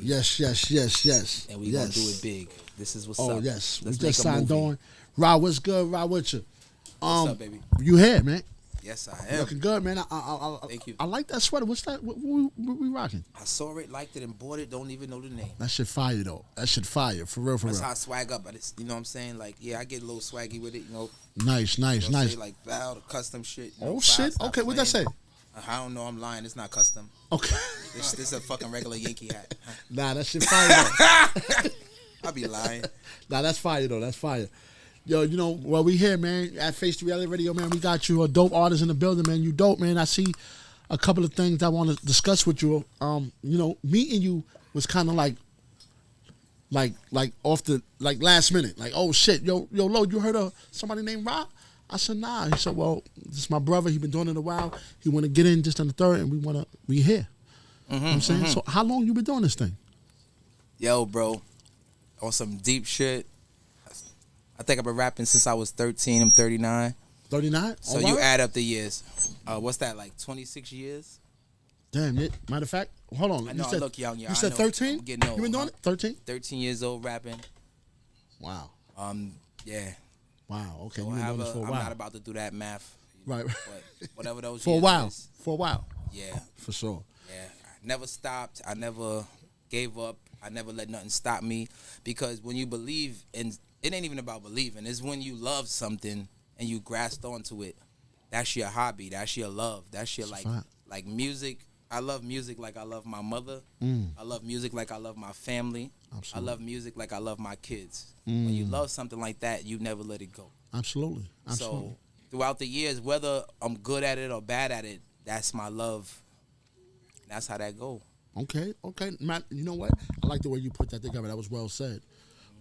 Yes. And we gonna do it big. This is what's up. Oh, yes. Let's we just make a signed movie. on. Rah, what's good? Rah, with you? What's up, baby? You here, man? Yes, I am. Looking good, man. I Thank you. I like that sweater. What's that? What we rocking? I saw it, liked it, and bought it. Don't even know the name. That shit fire, though. That shit fire. For real, for That's real. how I swag up. But it's, you know what I'm saying? Like, yeah, I get a little swaggy with it. You know. Nice. You know what I'm saying? Like Val, the custom shit. You know, Oh, Val, shit. stop Okay, what that say? playing. I don't know. I'm lying. It's not custom. Okay. This is a fucking regular Yankee hat. Nah, that shit fire, though. I be lying. Nah, that's fire, though. That's fire. Yo, you know, well, we here, man. At Face the Reality Radio, man. We got you a dope artist in the building, man. You dope, man. I see a couple of things I want to discuss with you. You know, meeting you was kind of like off the, like last minute. Like, oh, shit. Yo, Lo, you heard of somebody named Rah? I said, nah. He said, well, this is my brother. He been doing it a while. He want to get in just on the third, and we here. You know what I'm saying? So how long you been doing this thing? Yo, bro. On some deep shit. I think I've been rapping since I was 13. I'm 39. 39? So you add up the years. What's that, like 26 years? Damn it. Matter of fact, hold on. I know I look young, You said 13? I'm getting old. You been doing it? 13? 13 years old rapping. Wow. Yeah. Wow. Okay. So You been doing this for a while. I'm not about to do that math. Right. But whatever those For a years while. is, For a while. yeah. For sure. Yeah. I never stopped. I never gave up. I never let nothing stop me. Because when you believe in, it ain't even about believing. It's when you love something and you grasped onto it. That's your hobby. That's your love. That's your like music. I love music like I love my mother. I love music like I love my family. Absolutely. I love music like I love my kids. When you love something like that, you never let it go. Absolutely. So throughout the years, whether I'm good at it or bad at it, that's my love. That's how that go. Okay. Matt, you know what? I like the way you put that together. That was well said.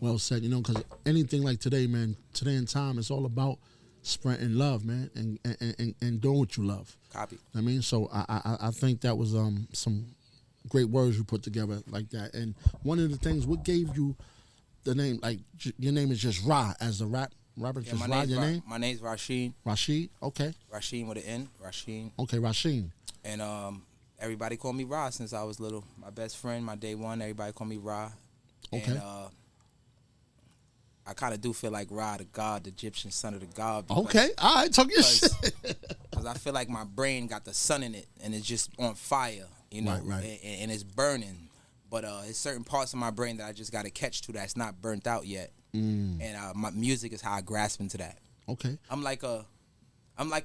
Well said, you know, because anything like today, man, today in time, it's all about spreading love, man, and doing what you love. Copy. I mean, so I think that was some great words you put together like that. And one of the things, what gave you the name, like your name is just Rah as the rapper, Yeah, just Rah, your name? My name's Rasheen. Rashid, okay. Rasheen with an N. Rasheen. Okay, Rasheen. And everybody called me Rah since I was little. My best friend, my day one, everybody called me Rah. Okay. And I kind of do feel like Ra, the god, the Egyptian son of the god. Okay, all right, talk your shit. Because I feel like my brain got the sun in it, and it's just on fire, you know, Right. And it's burning. But it's certain parts of my brain that I just got to catch to that's not burnt out yet. And my music is how I grasp into that. Okay. I'm like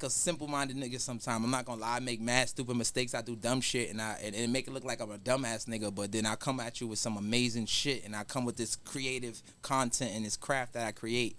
a simple-minded nigga sometimes. I'm not gonna lie. I make mad stupid mistakes. I do dumb shit, and it make it look like I'm a dumbass nigga. But then I come at you with some amazing shit, and I come with this creative content and this craft that I create.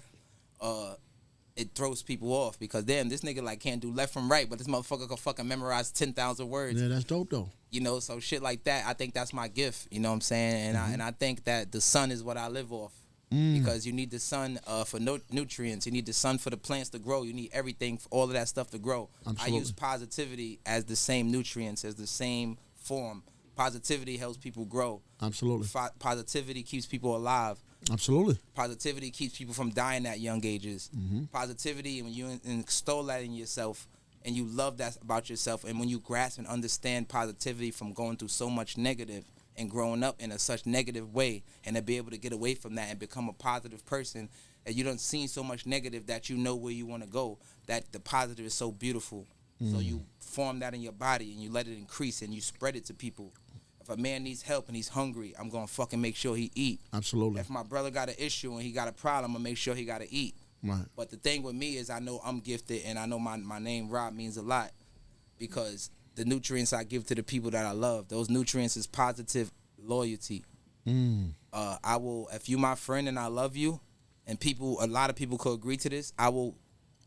It throws people off because damn, this nigga like can't do left from right, but this motherfucker can fucking memorize 10,000 words. Yeah, that's dope though. You know, so shit like that. I think that's my gift. You know what I'm saying? And I think that the sun is what I live off. Because you need the sun for nutrients. You need the sun for the plants to grow. You need everything for all of that stuff to grow. Absolutely. I use positivity as the same nutrients, as the same form. Positivity helps people grow. Absolutely. Positivity keeps people alive. Absolutely. Positivity keeps people from dying at young ages. Positivity, when you extol that in yourself and you love that about yourself, and when you grasp and understand positivity from going through so much negative and growing up in such negative way, and to be able to get away from that and become a positive person, and you done seen so much negative that you know where you want to go, that the positive is so beautiful. So you form that in your body and you let it increase and you spread it to people. If a man needs help and he's hungry, I'm going to fucking make sure he eat. Absolutely. If my brother got an issue and he got a problem, I'm going to make sure he got to eat. Right. But the thing with me is I know I'm gifted, and I know my name, Rah, means a lot, because the nutrients I give to the people that I love, those nutrients is positive loyalty. I will, if you my friend and I love you, and a lot of people could agree to this, I will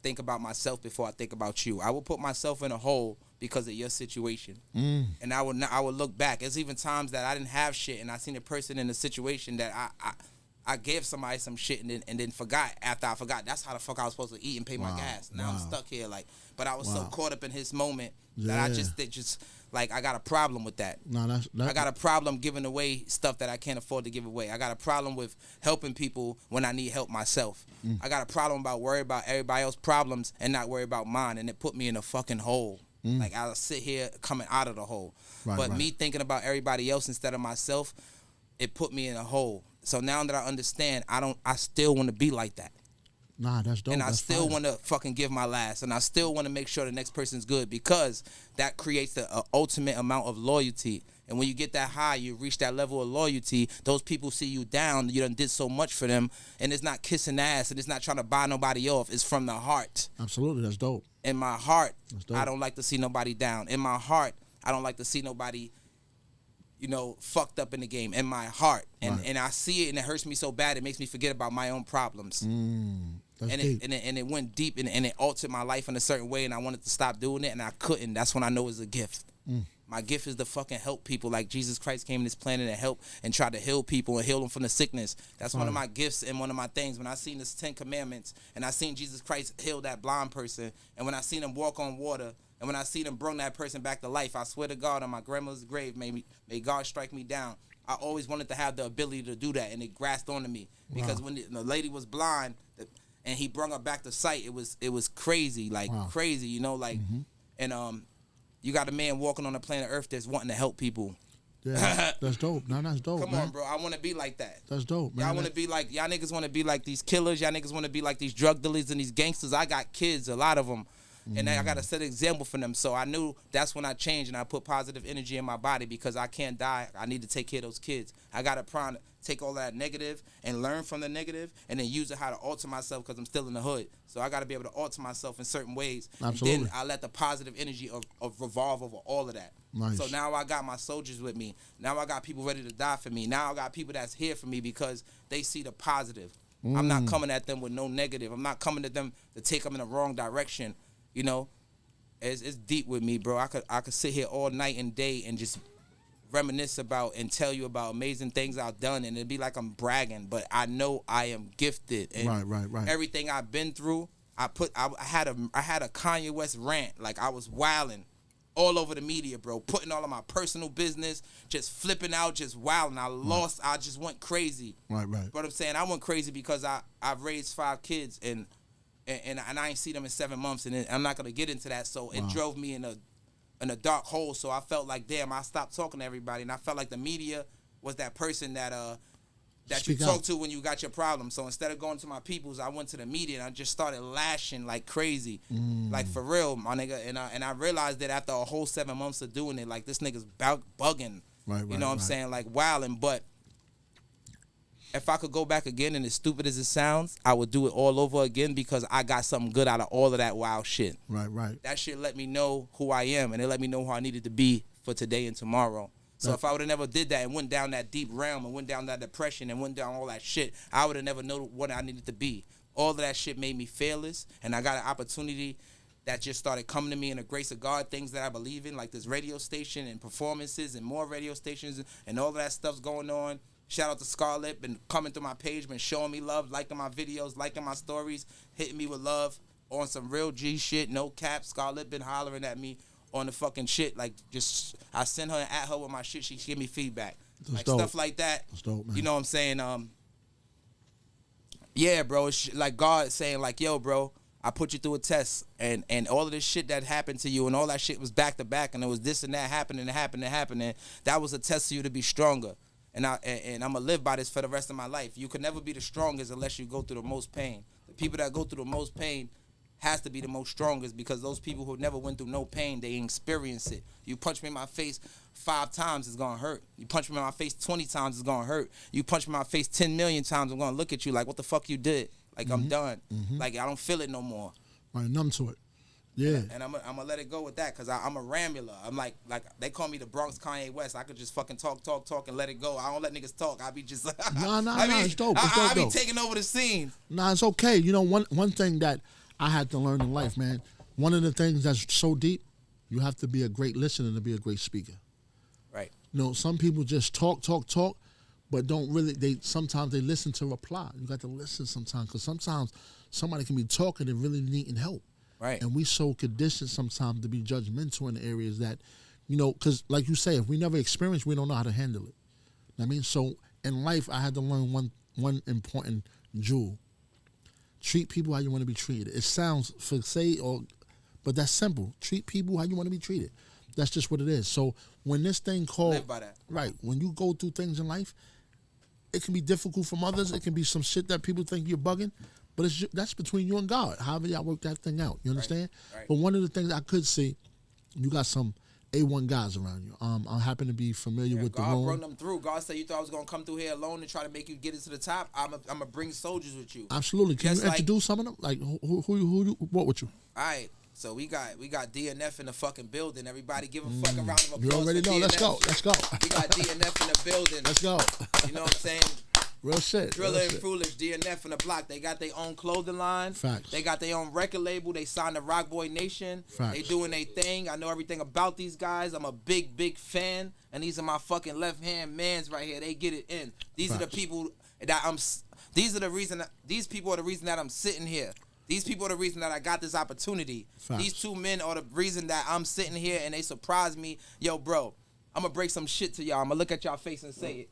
think about myself before I think about you. I will put myself in a hole because of your situation. And I will look back. There's even times that I didn't have shit, and I seen a person in a situation that I gave somebody some shit and then forgot. After I forgot, that's how the fuck I was supposed to eat and pay my gas. Now I'm stuck here, like. But I was so caught up in his moment that I just like, I got a problem with that. I got a problem giving away stuff that I can't afford to give away. I got a problem with helping people when I need help myself. I got a problem about worry about everybody else's problems and not worry about mine, and it put me in a fucking hole. Like, I'll sit here coming out of the hole. But me thinking about everybody else instead of myself, it put me in a hole. So now that I understand, I still want to be like that. Nah, that's dope. And I still want to fucking give my last. And I still want to make sure the next person's good, because that creates the ultimate amount of loyalty. And when you get that high, you reach that level of loyalty, those people see you down, you done did so much for them, and it's not kissing ass, and it's not trying to buy nobody off. It's from the heart. Absolutely, that's dope. In my heart, I don't like to see nobody down. In my heart, I don't like to see nobody, fucked up in the game. In my heart. And I see it, and it hurts me so bad, it makes me forget about my own problems. It went deep, and it altered my life in a certain way, and I wanted to stop doing it, and I couldn't. That's when I know it's a gift. My gift is to fucking help people, like Jesus Christ came to this planet and help and try to heal people and heal them from the sickness. That's one of my gifts and one of my things. When I seen this 10 Commandments and I seen Jesus Christ heal that blind person, and when I seen him walk on water, and when I seen him bring that person back to life, I swear to God, on my grandmother's grave, may God strike me down. I always wanted to have the ability to do that, and it grasped onto me. Because when the lady was blind and he brought her back to sight, it was crazy, crazy, and you got a man walking on the planet Earth that's wanting to help people. Yeah, that's dope. No, that's dope. Come on, bro. I want to be like that. That's dope, man. Y'all niggas want to be like these killers. Y'all niggas want to be like these drug dealers and these gangsters. I got kids, a lot of them. And I got to set an example for them. So I knew that's when I changed and I put positive energy in my body, because I can't die. I need to take care of those kids. I got to take all that negative and learn from the negative, and then use it how to alter myself, because I'm still in the hood. So I got to be able to alter myself in certain ways. Absolutely. And then I let the positive energy of revolve over all of that. Nice. So now I got my soldiers with me. Now I got people ready to die for me. Now I got people that's here for me because they see the positive. I'm not coming at them with no negative. I'm not coming at them to take them in the wrong direction. It's deep with me, bro. I could sit here all night and day and just reminisce about and tell you about amazing things I've done, and it'd be like I'm bragging, but I know I am gifted. And right. Everything I've been through, I had a Kanye West rant, like I was wilding all over the media, bro, putting all of my personal business, just flipping out, just wilding. I just went crazy. Right. But I'm saying I went crazy because I've raised 5 kids and I ain't see them in 7 months, and I'm not gonna get into that. So it drove me in a dark hole. So I felt like, damn, I stopped talking to everybody, and I felt like the media was that person that you talk to when you got your problem. So instead of going to my peoples, I went to the media and I just started lashing like crazy, like for real, my nigga. And I realized that after a whole 7 months of doing it, like this nigga's bugging, you know what I'm saying, like wilding, but. If I could go back again, and as stupid as it sounds, I would do it all over again, because I got something good out of all of that wild shit. Right. That shit let me know who I am, and it let me know who I needed to be for today and tomorrow. So if I would have never did that and went down that deep realm and went down that depression and went down all that shit, I would have never known what I needed to be. All of that shit made me fearless, and I got an opportunity that just started coming to me in the grace of God, things that I believe in, like this radio station and performances and more radio stations and all of that stuff's going on. Shout out to Scarlett, been coming through my page, been showing me love, liking my videos, liking my stories, hitting me with love on some real G shit, no cap. Scarlett been hollering at me on the fucking shit, like just I send her and at her with my shit, she give me feedback. That's like dope. Stuff like that. That's dope, man. You know what I'm saying? Yeah, bro, it's like God saying like, yo, bro, I put you through a test, and all of this shit that happened to you, and all that shit was back to back, and it was this and that happening. That was a test for you to be stronger. And I'm gonna live by this for the rest of my life. You can never be the strongest unless you go through the most pain. The people that go through the most pain has to be the most strongest, because those people who never went through no pain, they experience it. You punch me in my face 5 times, it's gonna hurt. You punch me in my face 20 times, it's gonna hurt. You punch me in my face 10 million times, I'm gonna look at you like, what the fuck you did? Like, I'm done. Like, I don't feel it no more. Right, numb to it. Yeah. And I'm gonna let it go with that, because I'm a rambler. I'm like they call me the Bronx Kanye West. I could just fucking talk and let it go. I don't let niggas talk. I be just nah, it's dope. I be taking over the scene. Nah, it's okay. You know, one thing that I had to learn in life, man, one of the things that's so deep, you have to be a great listener to be a great speaker. Right. You know, some people just talk, but don't really, sometimes they listen to reply. You got to listen sometimes, because sometimes somebody can be talking and really needing help. Right. And we so conditioned sometimes to be judgmental in areas that, you know, because like you say, if we never experience, we don't know how to handle it. I mean, so in life, I had to learn one important jewel. Treat people how you want to be treated. It sounds but that's simple. Treat people how you want to be treated. That's just what it is. So when this thing called, live by that. Right, when you go through things in life, it can be difficult from others. It can be some shit that people think you're bugging, but that's between you and God. However y'all work that thing out. You understand? Right. But one of the things I could see, you got some A1 guys around you. I happen to be familiar with God the room. God brought them through. God said, you thought I was going to come through here alone and try to make you get it to the top? I'm going to bring soldiers with you. Absolutely. Can you introduce some of them? Like, who what with you? All right. So we got DNF in the fucking building. Everybody give a fucking round of applause. You already know. DNF. Let's go. We got DNF in the building. Let's go. You know what I'm saying? Real shit. Driller and Foolish, DNF in the block. They got their own clothing line. Facts. They got their own record label. They signed to Rock Boy Nation. Facts. They doing their thing. I know everything about these guys. I'm a big fan. And these are my fucking left-hand mans right here. They get it in. These Facts. are the people that these people are the reason that I'm sitting here. These people are the reason that I got this opportunity. Facts. These two men are the reason that I'm sitting here and they surprised me. Yo, bro, I'm going to break some shit to y'all. I'm going to look at y'all face and say it.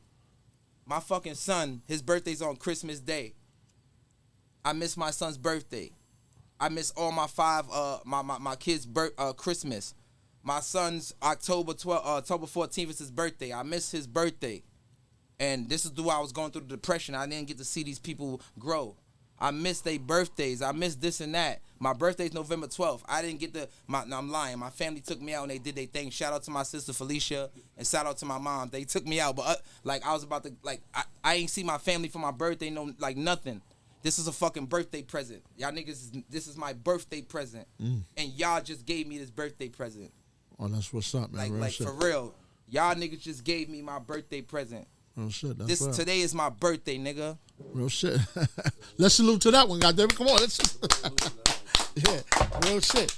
My fucking son, his birthday's on Christmas Day. I miss my son's birthday. I miss all my my kids' Christmas. My son's October 14th is his birthday. I miss his birthday. And this is why I was going through the depression. I didn't get to see these people grow. I miss their birthdays. I miss this and that. My birthday's November 12th. I didn't get I'm lying. My family took me out and they did their thing. Shout out to my sister Felicia and shout out to my mom. They took me out, but I was about to, I ain't see my family for my birthday, no, nothing. This is a fucking birthday present. Y'all niggas, this is my birthday present. And y'all just gave me this birthday present. Oh, that's what's up, man. Like for real. Y'all niggas just gave me my birthday present. Real shit. Today is my birthday, nigga. Real shit. Let's salute to that one, goddamn it. Come on, let's. Yeah, real shit.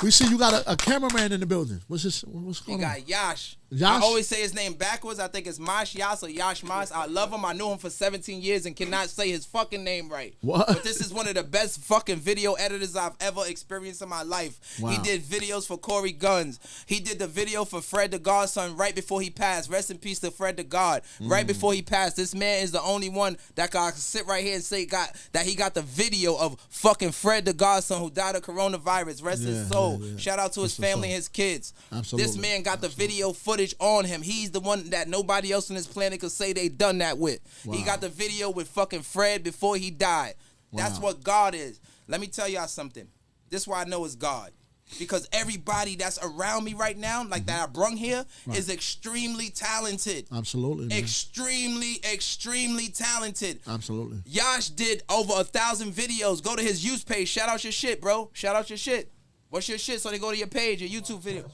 We see you got a cameraman in the building. What's going on? You got Yash. Yash? I always say his name backwards. I think it's Mash Yas or Yash Mas. I love him. I knew him for 17 years and cannot say his fucking name right. What? But this is one of the best fucking video editors I've ever experienced in my life. Wow. He did videos for Corey Guns. He did the video for Fred the Godson right before he passed. Rest in peace to Fred the God. Right before he passed. This man is the only one that can sit right here and say that he got the video of fucking Fred the Godson who died of coronavirus. Rest his soul. Yeah. Shout out to his family and his kids. Absolutely. This man got the video footage on him. He's the one that nobody else on this planet could say they done that with. Wow. He got the video with fucking Fred before he died. Wow. That's what God is. Let me tell y'all something. This is why I know it's God. Because everybody that's around me right now, like that I brung here, is extremely talented. Absolutely, man. Extremely talented. Absolutely. Yash did over 1,000 videos. Go to his use page. Shout out your shit, bro. Shout out your shit. What's your shit so they go to your page, your YouTube video?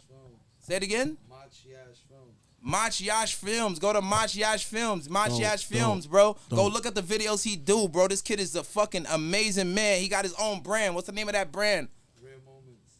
Say it again? Mach Yash Films. Go to Mach Yash Films. Mach Yash Films, bro. Go look at the videos he do, bro. This kid is a fucking amazing man. He got his own brand. What's the name of that brand?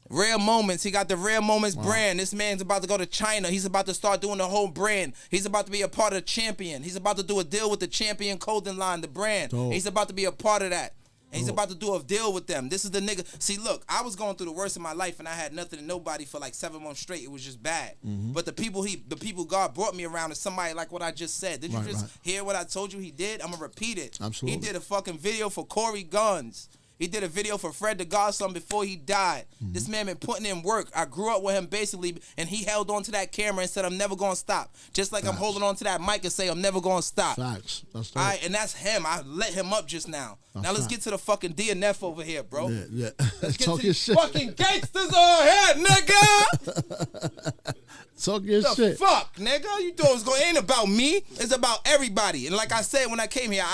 Rare Moments. He got the Rare Moments brand. This man's about to go to China. He's about to start doing the whole brand. He's about to be a part of the Champion. He's about to do a deal with the Champion clothing line, the brand. He's about to be a part of that. And he's about to do a deal with them. This is the nigga. See, look, I was going through the worst of my life and I had nothing and nobody for like 7 months straight. It was just bad. But the people God brought me around is somebody like what I just said. Did you hear what I told you he did? I'm going to repeat it. Absolutely. He did a fucking video for Corey Guns. He did a video for Fred the Godson before he died. This man been putting in work. I grew up with him basically, and he held on to that camera and said, I'm never going to stop. Just like I'm holding on to that mic and say, I'm never going to stop. Facts. That's all right, and that's him. I let him up just now. Now let's get to the fucking DNF over here, bro. Yeah. Let's get Talk to your these shit. fucking gangsters on here, nigga. Talk your shit. Fuck, nigga. You thought it was going ain't about me. It's about everybody. And like I said when I came here,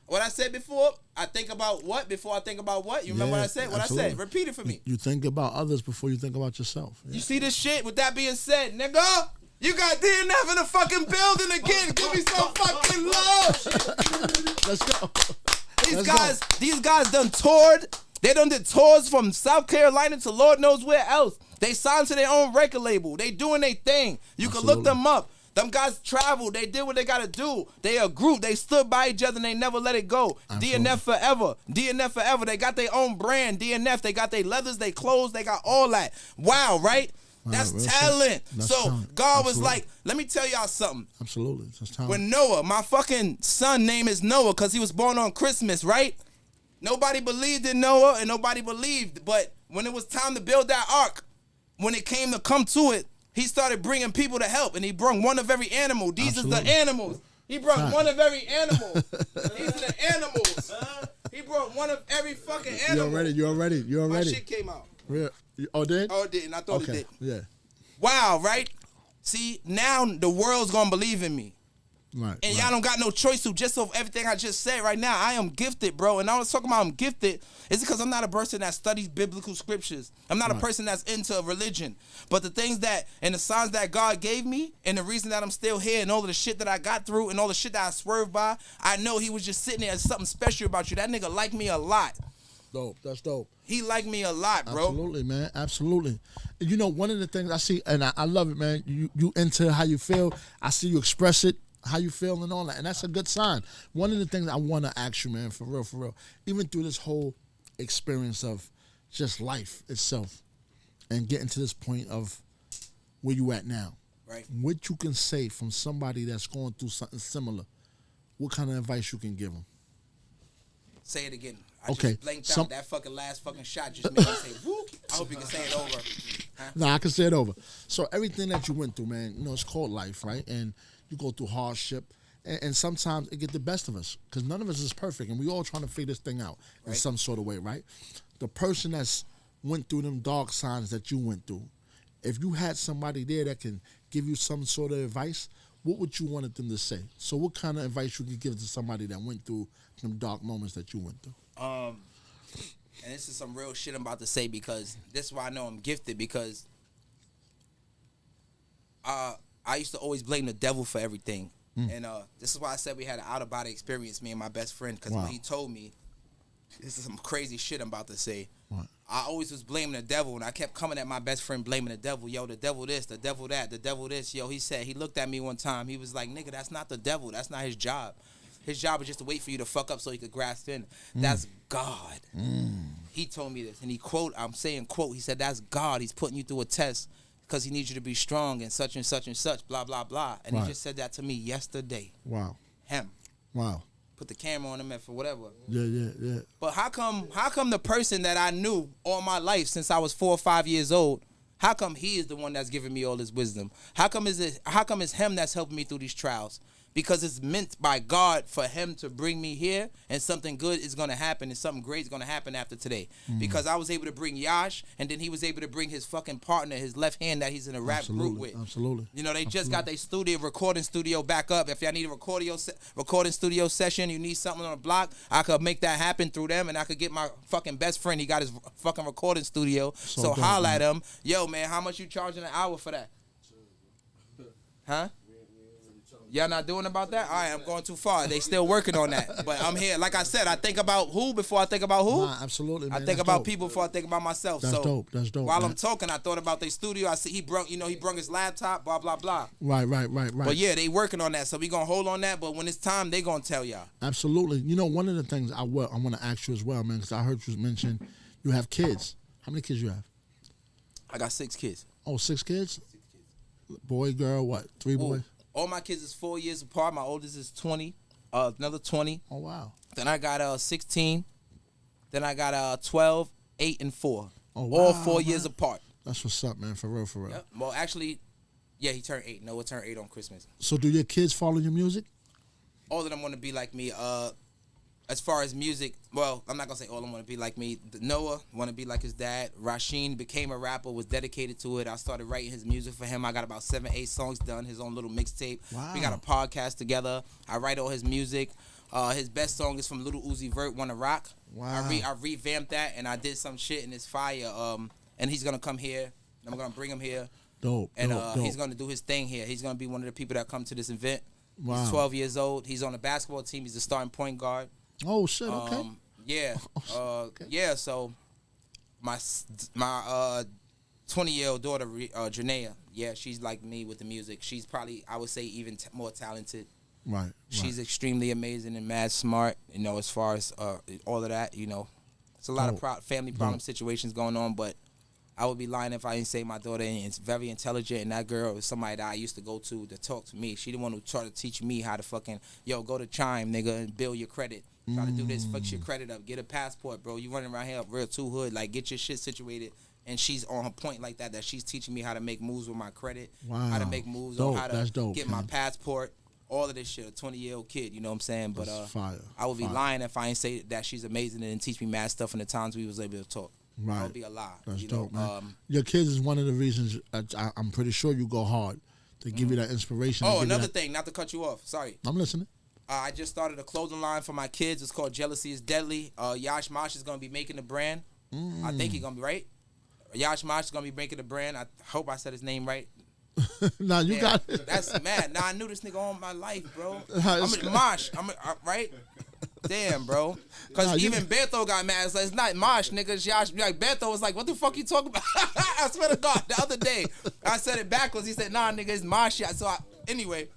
what I said before, I think about what before I think about what? You remember what I said? What absolutely. I said? Repeat it for me. You think about others before you think about yourself. Yeah. You see this shit? With that being said, nigga, you got DNF in the fucking building again. Give me some fucking love. Let's go. These guys done toured. They done did tours from South Carolina to Lord knows where else. They signed to their own record label. They doing their thing. You can look them up. Them guys traveled. They did what they got to do. They a group. They stood by each other and they never let it go. Absolutely. DNF forever. DNF forever. They got their own brand. DNF. They got their leathers, they clothes. They got all that. Wow, right? That's talent. That's so talent. God was like, let me tell y'all something. Absolutely. That's talent. When Noah, my fucking son name is Noah because he was born on Christmas, right? Nobody believed in Noah and nobody believed. But when it was time to build that ark, when it come to it, he started bringing people to help, and he brought one of every animal. These is the animals. He brought one of every animal. These are the animals. He brought one of every fucking animal. You already. My shit came out. Yeah. Oh, it did? Oh, it didn't. I thought it did. Yeah. Wow, right? See, now the world's gonna believe in me. Right. And y'all don't got no choice to, just of everything I just said right now. I am gifted, bro. And I was talking about I'm gifted. It's because I'm not a person that studies biblical scriptures. I'm not a person that's into religion. But the things that, and the signs that God gave me, and the reason that I'm still here, and all of the shit that I got through, and all the shit that I swerved by, I know he was just sitting there as something special about you. That nigga liked me a lot. Dope. That's dope. He liked me a lot, bro. Absolutely, man. Absolutely. You know, one of the things I see, and I love it, man. You into how you feel. I see you express it, how you feel and all that. And that's a good sign. One of the things I want to ask you, man, for real, even through this whole experience of just life itself and getting to this point of where you at now. Right. What you can say from somebody that's going through something similar, what kind of advice you can give them? Say it again. I just blanked out. That fucking last fucking shot just made me say, whoop. I hope you can say it over. Huh? Nah, I can say it over. So everything that you went through, man, you know, it's called life, right? And you go through hardship, and sometimes it get the best of us because none of us is perfect, and we all trying to figure this thing out in some sort of way, right? The person that's went through them dark signs that you went through, if you had somebody there that can give you some sort of advice, what would you want them to say? So what kind of advice you could give to somebody that went through them dark moments that you went through? And this is some real shit I'm about to say because this is why I know I'm gifted because I used to always blame the devil for everything. And this is why I said we had an out-of-body experience, me and my best friend, because when he told me, this is some crazy shit I'm about to say. What? I always was blaming the devil, and I kept coming at my best friend blaming the devil. Yo, the devil this, the devil that, the devil this. Yo, he looked at me one time. He was like, nigga, that's not the devil. That's not his job. His job is just to wait for you to fuck up so he could grasp in. That's God. He told me this, and he he said, that's God. He's putting you through a test because he needs you to be strong and such, blah, blah, blah. And he just said that to me yesterday. Wow. Him. Wow. Put the camera on him for whatever. Yeah. But how come the person that I knew all my life since I was 4 or 5 years old, how come he is the one that's giving me all this wisdom? How come it's him that's helping me through these trials? Because it's meant by God for him to bring me here, and something good is going to happen, and something great is going to happen after today. Because I was able to bring Yash, and then he was able to bring his fucking partner, his left hand that he's in a rap group with. Absolutely. You know, they just got their recording studio back up. If y'all need a recording studio session, you need something on the block, I could make that happen through them, and I could get my fucking best friend. He got his fucking recording studio. So holla at him. Yo, man, how much you charging an hour for that? Huh? Y'all not doing about that? All right, I'm going too far. They still working on that. But I'm here. Like I said, I think about who before I think about who. Nah, absolutely, man. I think about people before I think about myself. That's dope. That's dope. While I'm talking, I thought about their studio. I see he brung his laptop, blah, blah, blah. Right. But yeah, they working on that. So we going to hold on that. But when it's time, they going to tell y'all. Absolutely. You know, one of the things I want to ask you as well, man, because I heard you mention you have kids. How many kids you have? I got 6 kids. Oh, 6 kids? 6 kids. Boy, girl, what? 3 boys? All my kids is 4 years apart. My oldest is 20. Another 20. Oh, wow. Then I got 16. Then I got 12, 8, and 4. Oh, wow, all 4 years apart. That's what's up, man. For real. Yep. Well, actually, yeah, he turned 8. Noah turned 8 on Christmas. So do your kids follow your music? All of them want to be like me. As far as music, well, I'm not going to say all of them want to be like me. Noah want to be like his dad. Rasheen became a rapper, was dedicated to it. I started writing his music for him. I got about 7, 8 songs done, his own little mixtape. Wow. We got a podcast together. I write all his music. His best song is from Little Uzi Vert, Wanna Rock. Wow. I revamped that, and I did some shit, and it's fire. And he's going to come here. I'm going to bring him here. Dope. And he's going to do his thing here. He's going to be one of the people that come to this event. Wow. He's 12 years old. He's on the basketball team. He's the starting point guard. Oh shit! Okay. Yeah. Okay. Yeah. So my 20-year-old daughter, Janaea. Yeah, she's like me with the music. She's probably, I would say, even more talented. Right. She's extremely amazing and mad smart. You know, as far as all of that. You know, it's a lot of family problem situations going on, but I would be lying if I didn't say my daughter is very intelligent, and that girl is somebody that I used to go to talk to me. She the one who tried to teach me how to fucking, go to Chime, nigga, and build your credit. Try to do this, fix your credit up, get a passport, bro. You running around here real too hood, like get your shit situated. And she's on her point like that she's teaching me how to make moves with my credit, how to make moves on how to get my passport. all of this shit. A 20-year-old kid, you know what I'm saying? But That's fire. I would be Fire. lying if I ain't say that she's amazing and teach me mad stuff in the times we was able to talk. Right. That would be a lie. That's you dope, know? man. Your kids is one of the reasons I'm pretty sure you go hard to give you that inspiration. Oh, another thing, not to cut you off. Sorry. I'm listening. I just started a clothing line for my kids. It's called Jealousy is Deadly. Yash Mosh is going to be making the brand. I think he's going to be right. Yash Mosh is going to be making the brand. I hope I said his name right. Nah, you got it. That's mad. Nah, I knew this nigga all my life, bro. I'm a Mosh. Right? Damn, bro. Because even Beto got mad. It's like, it's not Mosh, nigga. It's Yash. Like, Beto was like, what the fuck you talking about? I swear to God, the other day, I said it backwards. He said, nah, nigga, it's Mosh. So, anyway.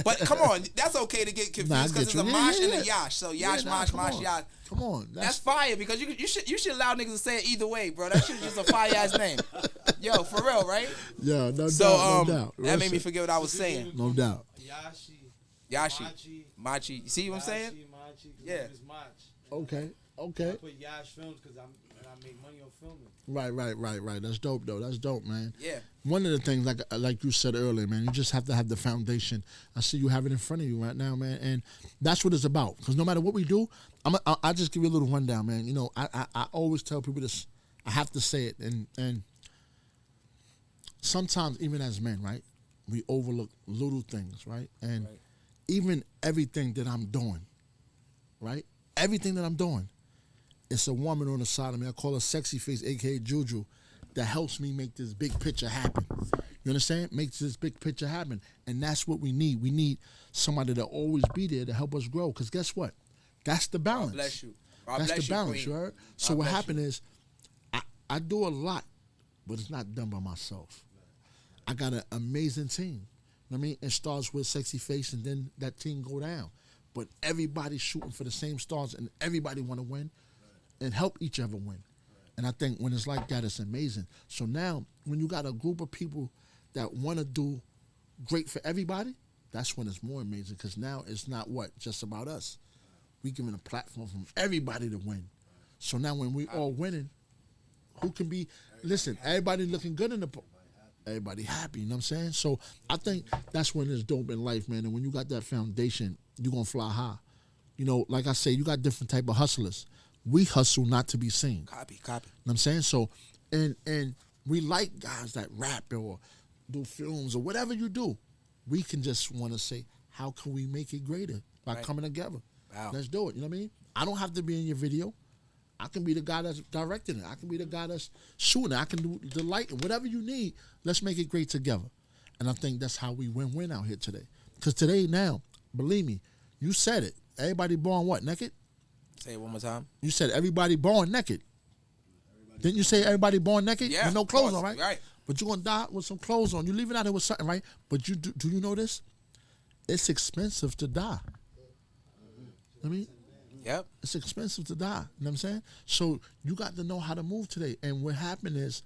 But come on. That's okay to get confused because it's a Mosh and a Yash. So, Yash, Mosh, Yash. Come on. That's fire because you should allow niggas to say it either way, bro. That shit is just a fire-ass name. Yo, for real, right? Yeah, no doubt, no doubt. That made me forget what I was saying. No doubt. Yashi. Machi. You see what I'm saying? Yeah. Okay. I put Yash Films because I make money on filming. Right. That's dope, though. That's dope, man. Yeah. One of the things, like you said earlier, man, you just have to have the foundation. I see you have it in front of you right now, man, and that's what it's about. Because no matter what we do, I'll just give you a little rundown, man. You know, I always tell people this. I have to say it, and sometimes even as men, right, we overlook little things, right, and even everything that I'm doing, right, everything that I'm doing. It's a woman on the side of me. I call her Sexy Face, a.k.a. Juju, that helps me make this big picture happen. You understand? Makes this big picture happen. And that's what we need. We need somebody to always be there to help us grow. Because guess what? That's the balance. God bless you. That's the balance, you heard? So what happened is, I do a lot, but it's not done by myself. I got an amazing team. You know what I mean? It starts with Sexy Face, and then that team go down. But everybody's shooting for the same stars, and everybody want to win. And help each other win. And I think when it's like that, it's amazing. So now, when you got a group of people that want to do great for everybody, that's when it's more amazing because now it's not just about us. We giving a platform for everybody to win. So now when we all winning, who can be, listen, everybody looking good in the, everybody happy, you know what I'm saying? So I think that's when it's dope in life, man. And when you got that foundation, you're going to fly high. You know, like I say, you got different type of hustlers. We hustle not to be seen. Copy. You know what I'm saying? So, and we like guys that rap or do films or whatever you do. We can just want to say, how can we make it greater by coming together? Wow. Let's do it. You know what I mean? I don't have to be in your video. I can be the guy that's directing it. I can be the guy that's shooting it. I can do the lighting. Whatever you need, let's make it great together. And I think that's how we win-win out here today. Because today now, believe me, you said it. Everybody born what, naked? Say it one more time. You said everybody born naked. Didn't you say everybody born naked? Yeah, with no clothes on, right? Right. But you're going to die with some clothes on. You leave it out there with something, right? But you do you know this? It's expensive to die. I mean, Yep. it's expensive to die. You know what I'm saying? So you got to know how to move today. And what happened is,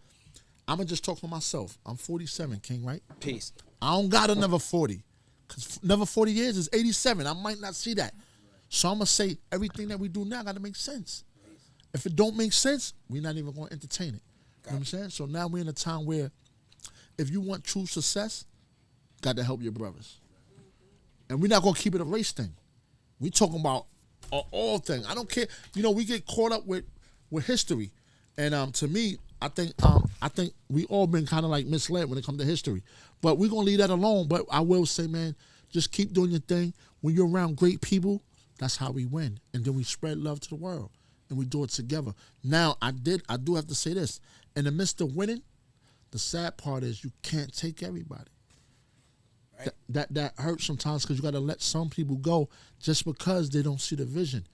I'm going to just talk for myself. I'm 47, King, right? Peace. I don't got another 40. Because another 40 years is 87. I might not see that. So I'm going to say everything that we do now got to make sense. If it don't make sense, we're not even going to entertain it. You know what I'm saying? So now we're in a time where if you want true success, got to help your brothers. And we're not going to keep it a race thing. We talking about an all thing. I don't care. You know, we get caught up with history. And to me, I think we all been kind of like misled when it comes to history. But we're going to leave that alone. But I will say, man, just keep doing your thing. When you're around great people, that's how we win. And then we spread love to the world. And we do it together. Now, I do have to say this. In the midst of winning, the sad part is you can't take everybody. Right. That hurts sometimes because you got to let some people go just because they don't see the vision.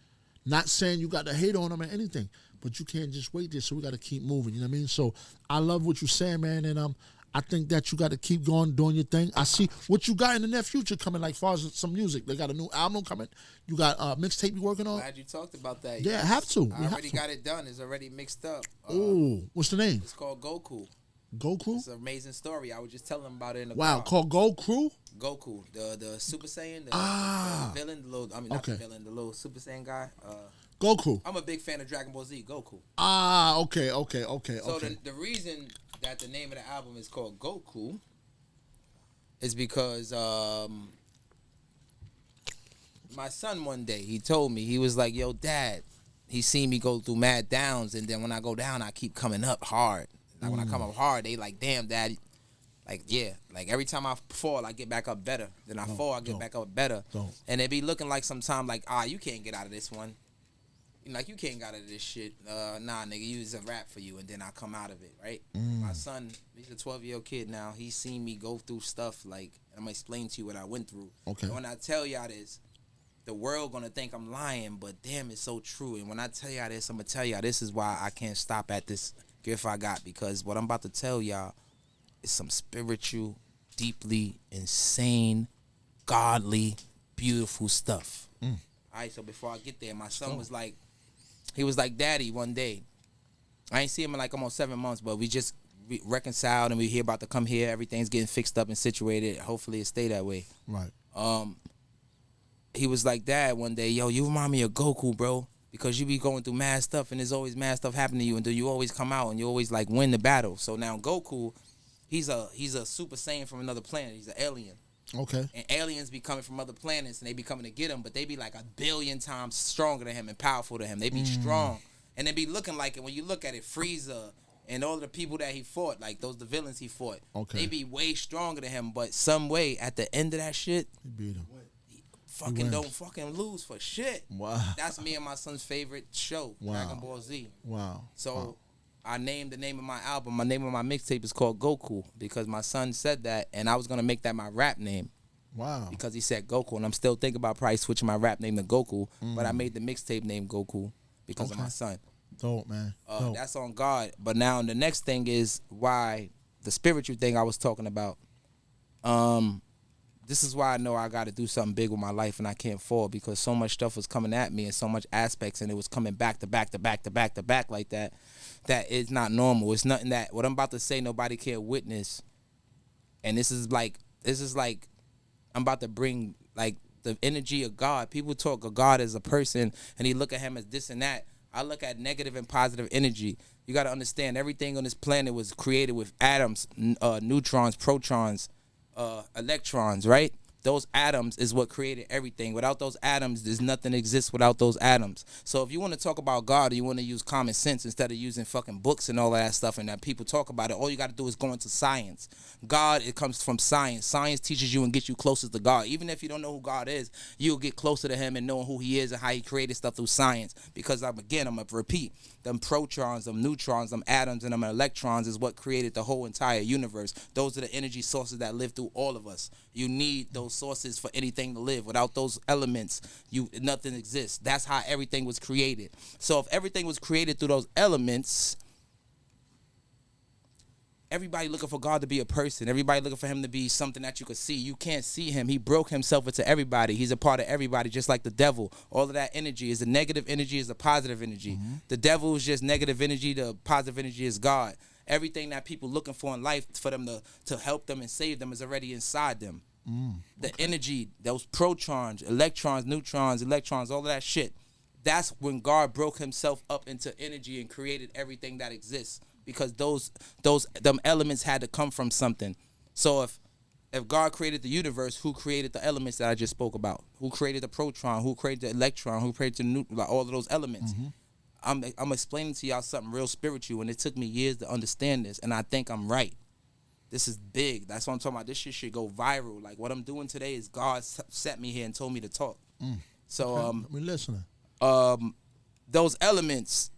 Not saying you got to hate on them or anything, but you can't just wait there, so we got to keep moving, you know what I mean? So I love what you're saying, man, and I think that you got to keep going, doing your thing. I see what you got in the near future coming, like far as some music. They got a new album coming. You got a mixtape you working on? Glad you talked about that. Yeah, I have to. I already got it done. It's already mixed up. What's the name? It's called Goku. Goku? It's an amazing story. I was just telling them about it in the car. Called Goku? Goku, the Super Saiyan, the villain, not the villain, the little Super Saiyan guy. Goku. I'm a big fan of Dragon Ball Z, Goku. Okay. So the reason that the name of the album is called Goku is because my son one day, he told me, he was like, yo, Dad, he seen me go through mad downs, and then when I go down, I keep coming up hard. Like, when I come up hard, they like, damn, Dad. Like, yeah. Like, every time I fall, I get back up better. Then I fall, I get back up better. And it be looking like sometimes, like, you can't get out of this one. Like, you can't get out of this shit. Nah, nigga, it's a rap for you, and then I come out of it, right? My son, he's a 12-year-old kid now. He's seen me go through stuff, like, and I'm going to explain to you what I went through. Okay. And when I tell y'all this, the world going to think I'm lying, but damn, it's so true. And when I tell y'all this, I'm going to tell y'all this is why I can't stop at this gift I got, because what I'm about to tell y'all is some spiritual, deeply insane, godly, beautiful stuff. All right, so before I get there, my son was like, he was like, Daddy, one day. I ain't seen him in like almost 7 months, but we just reconciled and we here about to come here. Everything's getting fixed up and situated. Hopefully it stay that way. Right. He was like, Dad, one day, yo, you remind me of Goku, bro. Because you be going through mad stuff and there's always mad stuff happening to you, and then you always come out and you always like win the battle. So now Goku, he's a Super Saiyan from another planet. He's an alien. Okay. And aliens be coming from other planets and they be coming to get him, but they be like 1 billion times stronger than him and powerful than him. They be strong. And they be looking like it. When you look at it, Frieza and all the people that he fought, like the villains he fought, they be way stronger than him, but some way at the end of that shit, He beat him. fucking don't fucking lose for shit. Wow. That's me and my son's favorite show, Dragon Ball Z. Wow. So I named the name of my album. My name of my mixtape is called Goku because my son said that, and I was gonna make that my rap name. Wow. Because he said Goku, and I'm still thinking about probably switching my rap name to Goku, but I made the mixtape name Goku because of my son. Dope, man. Dope. That's on God. But now the next thing is why the spiritual thing I was talking about. This is why I know I got to do something big with my life and I can't fall, because so much stuff was coming at me and so much aspects, and it was coming back to back to back to back to back like that. That it's not normal. It's nothing that what I'm about to say nobody can witness. And this is like I'm about to bring like the energy of God. People talk of God as a person and he look at him as this and that. I look at negative and positive energy. You got to understand everything on this planet was created with atoms, neutrons, protons, electrons, right? Those atoms is what created everything. Without those atoms, there's nothing exists without those atoms. So if you want to talk about God, or you want to use common sense instead of using fucking books and all of that stuff and that people talk about it, all you got to do is go into science. God, it comes from science. Science teaches you and gets you closer to God. Even if you don't know who God is, you'll get closer to him and knowing who he is and how he created stuff through science. Because I'm going to repeat, them protons, them neutrons, them atoms, and them electrons is what created the whole entire universe. Those are the energy sources that live through all of us. You need those sources for anything to live. Without those elements, nothing exists. That's how everything was created. So if everything was created through those elements, everybody looking for God to be a person. Everybody looking for him to be something that you could see. You can't see him. He broke himself into everybody. He's a part of everybody, just like the devil. All of that energy is a negative energy, is a positive energy. The devil is just negative energy. The positive energy is God. Everything that people looking for in life for them to help them and save them is already inside them. The energy, those protons, electrons, neutrons, electrons, all of that shit. That's when God broke himself up into energy and created everything that exists. Because them elements had to come from something. So if God created the universe, who created the elements that I just spoke about? Who created the proton? Who created the electron? Who created the neutron? Like all of those elements. I'm explaining to y'all something real spiritual, and it took me years to understand this, and I think I'm right. This is big. That's what I'm talking about. This shit should go viral. Like what I'm doing today is God set me here and told me to talk. So we're listening. Those elements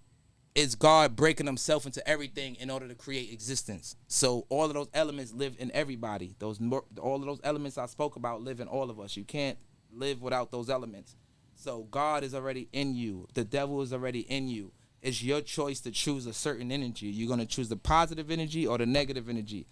is God breaking himself into everything in order to create existence. So all of those elements live in everybody. All of those elements I spoke about live in all of us. You can't live without those elements. So God is already in you. The devil is already in you. It's your choice to choose a certain energy. You're going to choose the positive energy or the negative energy.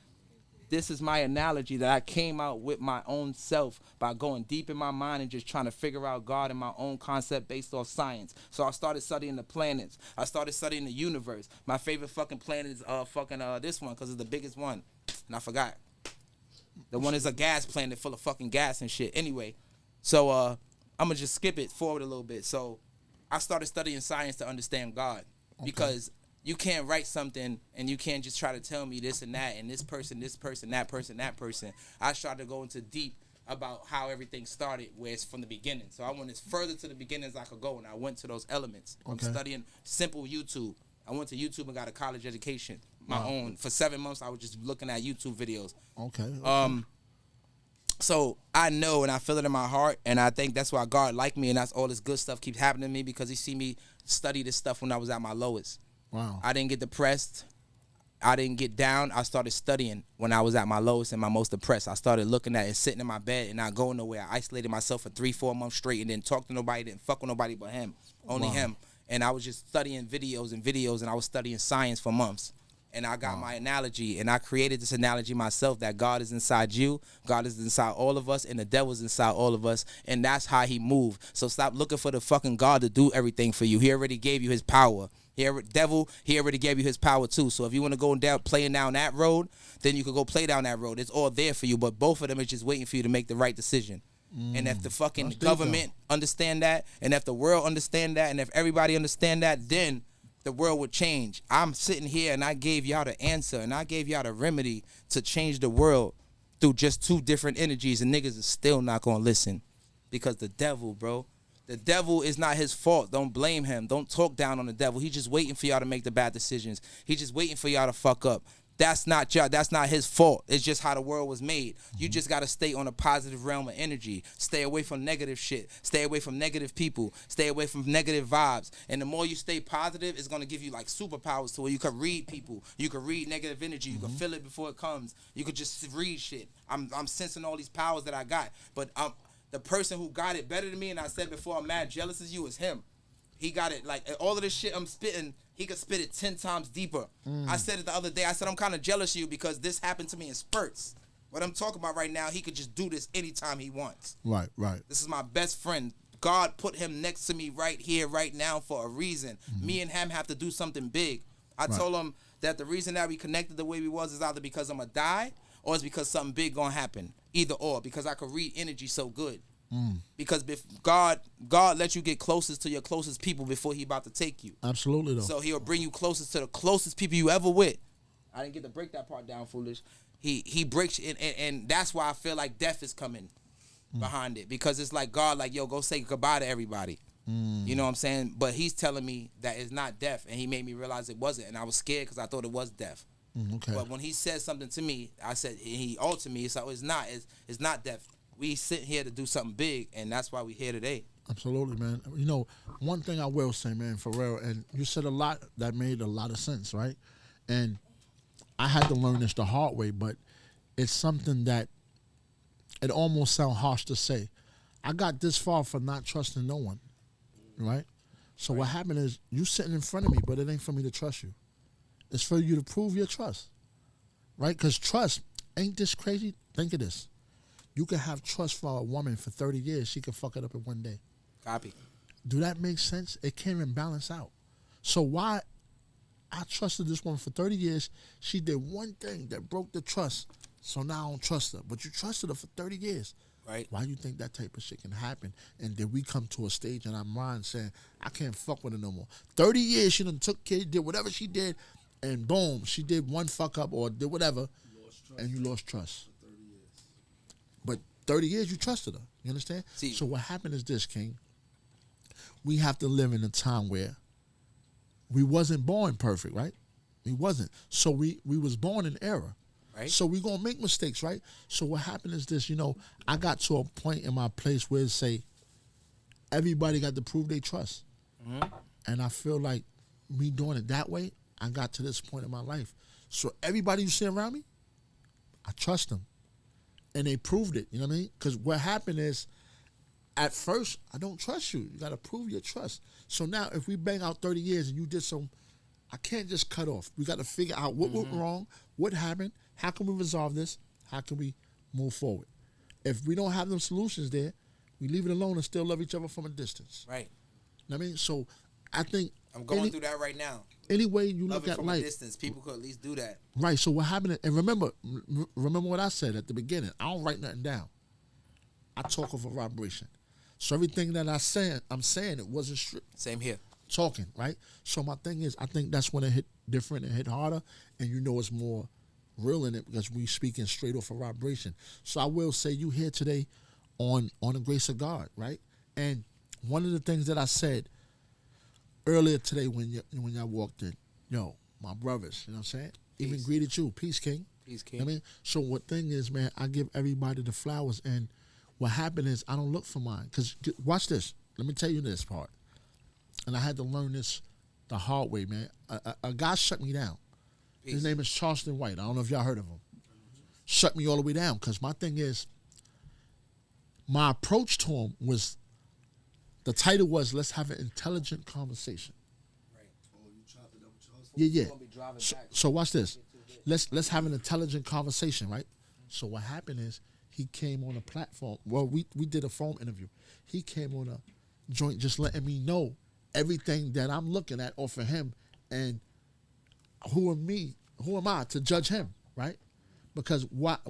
This is my analogy that I came out with my own self by going deep in my mind and just trying to figure out God in my own concept based off science. So I started studying the planets. I started studying the universe. My favorite fucking planet is this one because it's the biggest one. And I forgot. The one is a gas planet full of fucking gas and shit. Anyway, so I'm going to just skip it forward a little bit. So I started studying science to understand God because you can't write something and you can't just try to tell me this and that and this person, that person. I started to go into deep about how everything started, where it's from the beginning. So I went as further to the beginning as I could go, and I went to those elements. I'm studying simple YouTube. I went to YouTube and got a college education, my own. For 7 months, I was just looking at YouTube videos. Okay. So I know and I feel it in my heart, and I think that's why God liked me, and that's all this good stuff keeps happening to me because he see me study this stuff when I was at my lowest. Wow. I didn't get depressed. I didn't get down. I started studying when I was at my lowest and my most depressed. I started looking at it, sitting in my bed and not going nowhere. I isolated myself for 3-4 months straight and didn't talk to nobody, didn't fuck with nobody but him, only him. And I was just studying videos, and I was studying science for months. And I got my analogy, and I created this analogy myself that God is inside you, God is inside all of us, and the devil's inside all of us, and that's how he moved. So stop looking for the fucking God to do everything for you. He already gave you his power. He already gave you his power too. So if you want to go down playing down that road, then you could go play down that road. It's all there for you, but both of them is just waiting for you to make the right decision. And if the fucking government understand that, and if the world understand that, and if everybody understand that, then the world would change. I'm sitting here and I gave y'all the answer, and I gave y'all the remedy to change the world through just 2 different energies, and niggas is still not gonna listen because the devil, bro. The devil is not his fault. Don't blame him. Don't talk down on the devil. He's just waiting for y'all to make the bad decisions. He's just waiting for y'all to fuck up. That's not y'all. That's not his fault. It's just how the world was made. You just got to stay on a positive realm of energy. Stay away from negative shit. Stay away from negative people. Stay away from negative vibes. And the more you stay positive, it's going to give you like superpowers to where you can read people. You can read negative energy. You can feel it before it comes. You could just read shit. I'm sensing all these powers that I got. But the person who got it better than me, and I said before, I'm mad jealous as you, is him. He got it, like, all of this shit I'm spitting, he could spit it 10 times deeper. I said it the other day. I said, I'm kind of jealous of you because this happened to me in spurts. What I'm talking about right now, he could just do this anytime he wants. Right. This is my best friend. God put him next to me right here, right now for a reason. Me and him have to do something big. I told him that the reason that we connected the way we was is either because I'm going to die or it's because something big going to happen. Either or, because I could read energy so good. Because God lets you get closest to your closest people before he about to take you. Absolutely, though. So he'll bring you closest to the closest people you ever with. I didn't get to break that part down, foolish. He breaks, and that's why I feel like death is coming behind it. Because it's like God, like, yo, go say goodbye to everybody. You know what I'm saying? But he's telling me that it's not death, and he made me realize it wasn't. And I was scared because I thought it was death. Okay. But when he said something to me, I said, he altered me. So it's not death. We sit here to do something big, and that's why we're here today. Absolutely, man. You know, one thing I will say, man, for real, and you said a lot that made a lot of sense, right? And I had to learn this the hard way, but it's something that it almost sounds harsh to say. I got this far for not trusting no one, right? So what happened is you sitting in front of me, but it ain't for me to trust you. It's for you to prove your trust, right? Because trust, ain't this crazy? Think of this. You can have trust for a woman for 30 years. She can fuck it up in one day. Copy. Do that make sense? It can't even balance out. So why I trusted this woman for 30 years. She did one thing that broke the trust. So now I don't trust her. But you trusted her for 30 years. Right. Why do you think that type of shit can happen? And then we come to a stage in our mind saying, I can't fuck with her no more. 30 years she done took care, did whatever she did, and boom, she did one fuck up or did whatever, and you lost trust. 30 years you trusted her. You understand? So what happened is this, King. We have to live in a time where we wasn't born perfect, right? We wasn't. So we was born in error. Right. So we gonna make mistakes, right? So what happened is this, you know, I got to a point in my place where it say everybody got to prove they trust. And I feel like me doing it that way, I got to this point in my life. So everybody you see around me, I trust them. And they proved it, you know what I mean? Because what happened is, at first, I don't trust you. You got to prove your trust. So now, if we bang out 30 years and you did some, I can't just cut off. We got to figure out what went wrong, what happened, how can we resolve this, how can we move forward. If we don't have them solutions there, we leave it alone and still love each other from a distance. Right. You know what I mean? So I think I'm going through that right now. Any way you love look it at from life, a distance, people could at least do that. Right. So what happened? And remember what I said at the beginning. I don't write nothing down. I talk of a vibration. So everything that I'm saying it wasn't strict. Same here. Talking, right? So my thing is, I think that's when it hit different and hit harder, and you know it's more real in it because we speaking straight off a vibration. So I will say you here today on the grace of God, right? And one of the things that I said earlier today when y'all walked in, yo, my brothers, you know what I'm saying? Peace. Even greeted you, peace, King. Peace, King. I mean, so what thing is, man, I give everybody the flowers, and what happened is I don't look for mine. Because watch this. Let me tell you this part. And I had to learn this the hard way, man. A guy shut me down. Peace. His name is Charleston White. I don't know if y'all heard of him. Shut me all the way down because my thing is, my approach to him was, the title was, let's have an intelligent conversation. Right. Oh, you chopped it up with Charles? Yeah, yeah. Gonna be driving back. So watch this. Let's have an intelligent conversation, right? So what happened is he came on a platform. Well, we did a phone interview. He came on a joint just letting me know everything that I'm looking at off of him, and who am I to judge him, right? Because what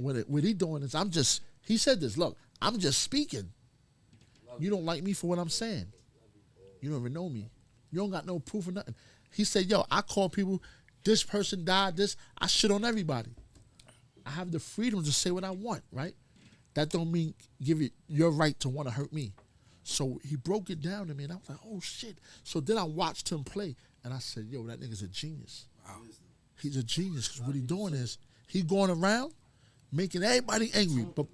he doing is he said this, look, I'm just speaking. You don't like me for what I'm saying. You don't even know me. You don't got no proof of nothing. He said, yo, I call people, this person died, I shit on everybody. I have the freedom to say what I want, right? That don't mean give you your right to want to hurt me. So he broke it down to me, and I was like, oh, shit. So then I watched him play, and I said, yo, that nigga's a genius. Wow. He's a genius, because what he doing is he going around making everybody angry. But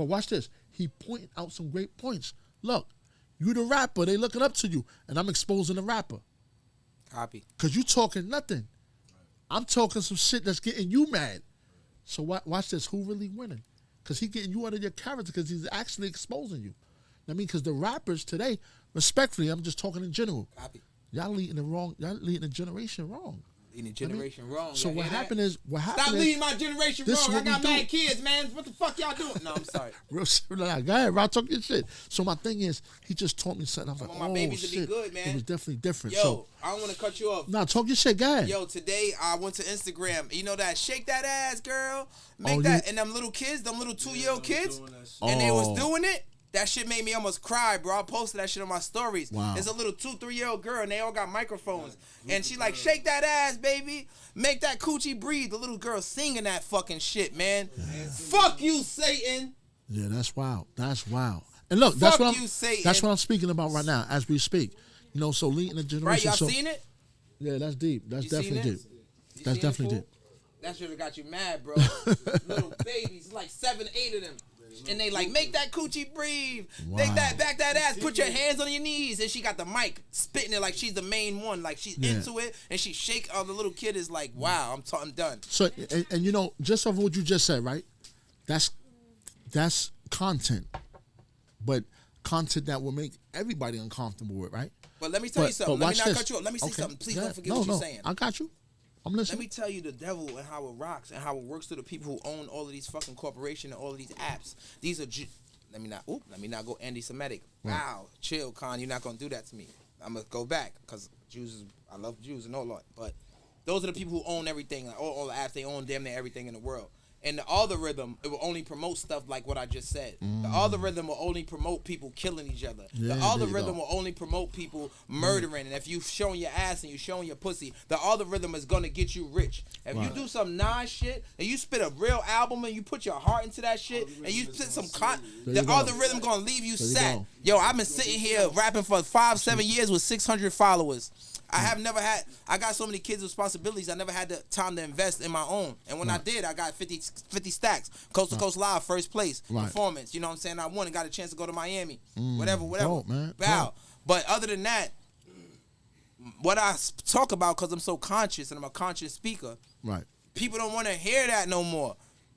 watch this. He pointing out some great points. Look, you the rapper. They looking up to you, and I'm exposing the rapper. Copy. Because you talking nothing. I'm talking some shit that's getting you mad. So watch this. Who really winning? Because he getting you out of your character because he's actually exposing you. I mean, because the rappers today, respectfully, I'm just talking in general. Copy. Y'all leading the generation wrong. Leading the generation wrong. So what happened is, Stop leading my generation this wrong. I what we got do. mad kids, man. What the fuck y'all doing? No, I'm sorry. Real shit. Go ahead, Rah, talk your shit. So my thing is, he just taught me something. I was like, I want my babies to be shit. good, man. It was definitely different. Yo, So, I don't want to cut you off. nah, talk your shit, go ahead. Yo, today I went to Instagram. You know that shake that ass, girl. Make Oh, that. yeah. And them little kids, them little 2-year-old kids, doing that shit. and they was Oh. doing it. That shit made me almost cry, bro. I posted that shit on my stories. Wow. There's a little 2-3-year-old girl, and they all got microphones. And she like, shake that ass, baby. Make that coochie breathe. The little girl singing that fucking shit, man. Fuck you, Satan. Yeah, that's wild. That's wild. And look, Fuck that's you, Satan. what I'm speaking about right now as we speak. You know, so leading the generation. Right, y'all so, seen it? Yeah, that's deep. That's You seen definitely it? deep. You That's seen it, definitely fool? deep. That should have got you mad, bro. Little babies, like 7, 8 of them. And they like, make that coochie breathe. Make Wow. that, back that ass. Put your hands on your knees. And she got the mic spitting it like she's the main one. Like she's Yeah. into it. And she shake. The little kid is like, wow, I'm done. So, and you know, just off what you just said, right? That's content, but content that will make everybody uncomfortable with, right? But let me tell you something. Let me watch not this. cut you off. Let me say Okay. something. Please Yeah. don't forget what you're saying. I got you. I'm Let listening. me tell you the devil and how it rocks and how it works to the people who own all of these fucking corporations and all of these apps. These are let me not go anti-Semitic. Wow, chill, Khan. You're not gonna do that to me. I'm gonna go back because I love Jews and all that. But those are the people who own everything, like all the apps. They own damn near everything in the world. And the algorithm, it will only promote stuff like what I just said. The algorithm will only promote people killing each other. Yeah, The there you algorithm go. will only promote people murdering. And if you showing your ass and you showing your pussy, the algorithm is gonna get you rich. If you do some nice shit and you spit a real album and you put your heart into that shit and you spit some There the you go. algorithm gonna leave you There you sad. go. Yo, I've been sitting here rapping for 5-7 years with 600 followers. I got so many kids' responsibilities, I never had the time to invest in my own. And when I did, I got 50 stacks. Coast to Coast Live, first place, performance. You know what I'm saying? I won and got a chance to go to Miami. Whatever. Dope, man. Wow. Dope. But other than that, what I talk about, because I'm so conscious and I'm a conscious speaker, Right. people don't want to hear that no more.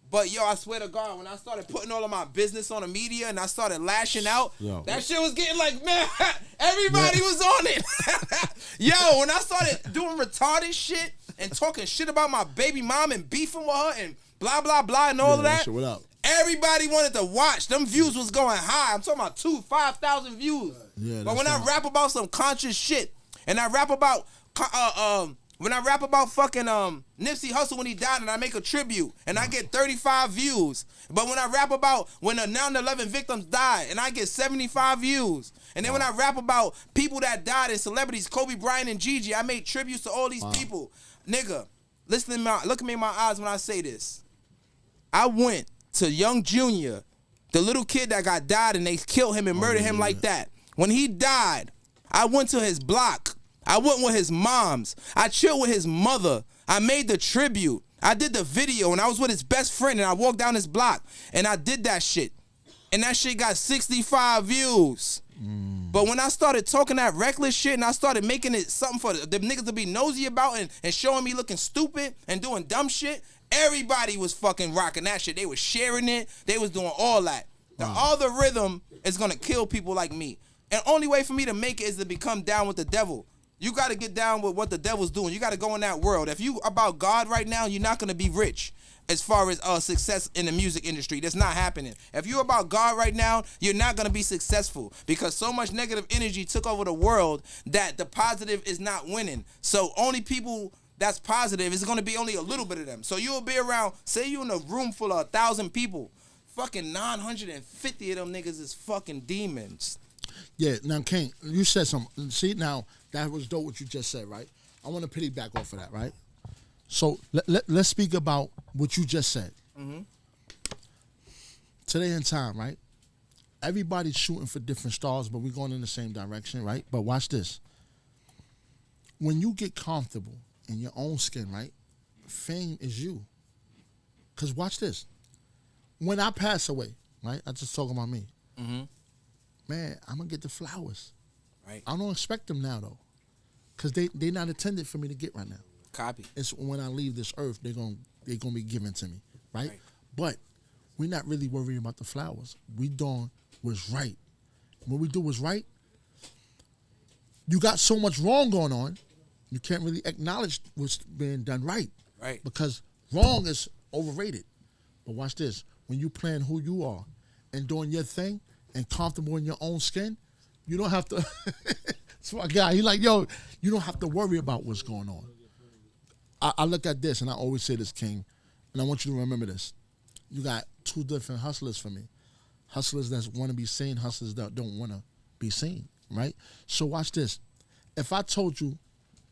But yo, I swear to God, when I started putting all of my business on the media and I started lashing out, that shit was getting like, man, everybody was on it. Yo, when I started doing retarded shit and talking shit about my baby mom and beefing with her and blah, blah, blah and all of that, shit, what up? everybody wanted to watch. Them views was going high. I'm talking about 5,000 views. Yeah, But when that's I rap about some conscious shit and I rap about when I rap about fucking Nipsey Hussle when he died and I make a tribute and I get 35 views. But when I rap about when the 9/11 victims died and I get 75 views. And then when I rap about people that died and celebrities, Kobe Bryant and Gigi, I made tributes to all these people. Nigga, look at me in my eyes when I say this. I went to Young Junior, the little kid that died and they killed him and murdered him like that. When he died, I went to his block. I went with his moms. I chilled with his mother. I made the tribute. I did the video and I was with his best friend and I walked down his block and I did that shit. And that shit got 65 views. But when I started talking that reckless shit and I started making it something for the niggas to be nosy about and showing me looking stupid and doing dumb shit, everybody was fucking rocking that shit. They was sharing it. They was doing all that. The algorithm is going to kill people like me. And only way for me to make it is to become down with the devil. You got to get down with what the devil's doing. You got to go in that world. If you about God right now, you're not going to be rich as far as success in the music industry. That's not happening. If you're about God right now, you're not going to be successful because so much negative energy took over the world that the positive is not winning. So only people that's positive is going to be only a little bit of them. So you'll be around, say you in a room full of 1,000 people, fucking 950 of them niggas is fucking demons. Yeah, now, King, you said something. See, now, that was dope what you just said, right? I want to piggyback off of that, right? So let's speak about what you just said. Mm-hmm. Today in time, right? Everybody's shooting for different stars, but we're going in the same direction, right? But watch this. When you get comfortable in your own skin, right? Fame is you. Because watch this. When I pass away, right? I just talking about me. Mm-hmm. Man, I'm going to get the flowers. Right. I don't expect them now, though. Because they not intended for me to get right now. Copy. It's when I leave this earth, they're gonna be given to me, right? But we're not really worrying about the flowers. We doing what's right. What we do was right. You got so much wrong going on, you can't really acknowledge what's being done right. Right. Because wrong is overrated. But watch this. When you plan who you are and doing your thing and comfortable in your own skin, you don't have to. That's my guy. He like, yo, you don't have to worry about what's going on. I look at this, and I always say this, King, and I want you to remember this. You got two different hustlers for me. Hustlers that want to be seen, hustlers that don't want to be seen, right? So watch this. If I told you,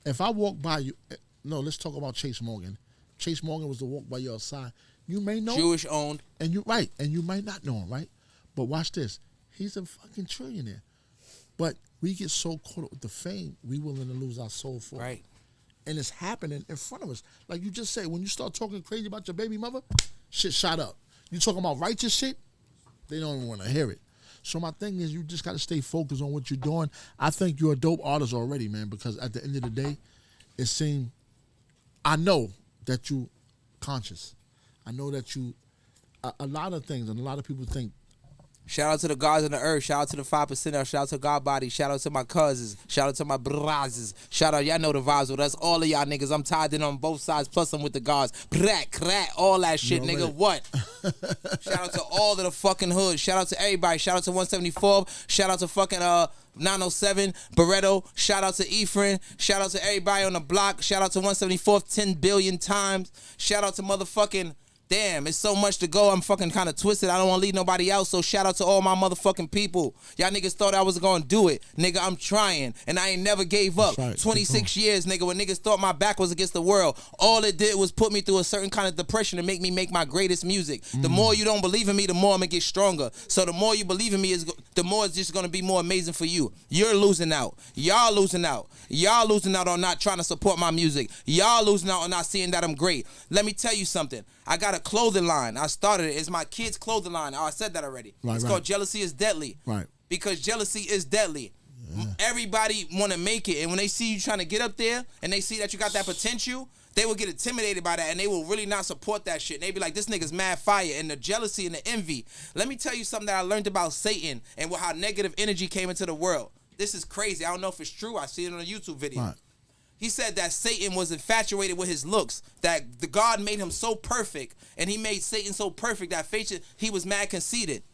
if I walk by you, no, let's talk about Chase Morgan. Chase Morgan was to walk by your side. You may know. Jewish owned. And you might not know him, right? But watch this. He's a fucking trillionaire. But we get so caught up with the fame, we willing to lose our soul for it. Right. And it's happening in front of us. Like you just said, when you start talking crazy about your baby mother, shit shot up. You talking about righteous shit, they don't even want to hear it. So my thing is, you just got to stay focused on what you're doing. I think you're a dope artist already, man, because at the end of the day, it seems, I know that you conscious. I know that you, a lot of things, and a lot of people think, shout out to the gods on the earth. Shout out to the 5%. Shout out to God Body. Shout out to my cousins. Shout out to my brothers. Shout out, y'all know the vibes with us. All of y'all niggas, I'm tied in on both sides. Plus, I'm with the gods. Crack, crack, all that shit, nigga. What? Shout out to all of the fucking hood. Shout out to everybody. Shout out to 174. Shout out to fucking 907, Barretto. Shout out to Ephraim. Shout out to everybody on the block. Shout out to 174 10 billion times. Shout out to motherfucking. Damn, it's so much to go. I'm fucking kind of twisted. I don't want to leave nobody else, so shout out to all my motherfucking people. Y'all niggas thought I was going to do it. Nigga, I'm trying, and I ain't never gave up. Right. 26 years, nigga, when niggas thought my back was against the world, all it did was put me through a certain kind of depression and make me make my greatest music. The more you don't believe in me, the more I'm going to get stronger. So the more you believe in me, the more it's just going to be more amazing for you. You're losing out. Y'all losing out. Y'all losing out on not trying to support my music. Y'all losing out on not seeing that I'm great. Let me tell you something. I got a clothing line. I started it. It's my kids' clothing line. Oh, I said that already. It's called Jealousy is Deadly. Right. Because jealousy is deadly. Yeah. Everybody want to make it. And when they see you trying to get up there and they see that you got that potential, they will get intimidated by that and they will really not support that shit. And they be like, this nigga's mad fire. And the jealousy and the envy. Let me tell you something that I learned about Satan and how negative energy came into the world. This is crazy. I don't know if it's true. I see it on a YouTube video. Right. He said that Satan was infatuated with his looks, that the God made him so perfect, and he made Satan so perfect that he was mad conceited,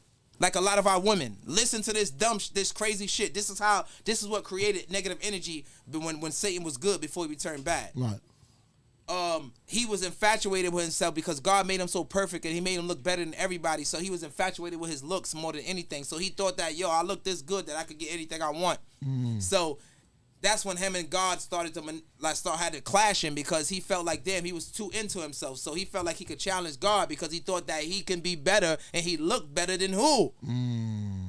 like a lot of our women. Listen to this this crazy shit. This is what created negative energy when Satan was good before he turned bad. Right. He was infatuated with himself because God made him so perfect, and he made him look better than everybody, so he was infatuated with his looks more than anything. So he thought that, I look this good that I could get anything I want. So that's when him and God started to had to clashing, because he felt like, damn, he was too into himself. So he felt like he could challenge God because he thought that he can be better, and he looked better than who?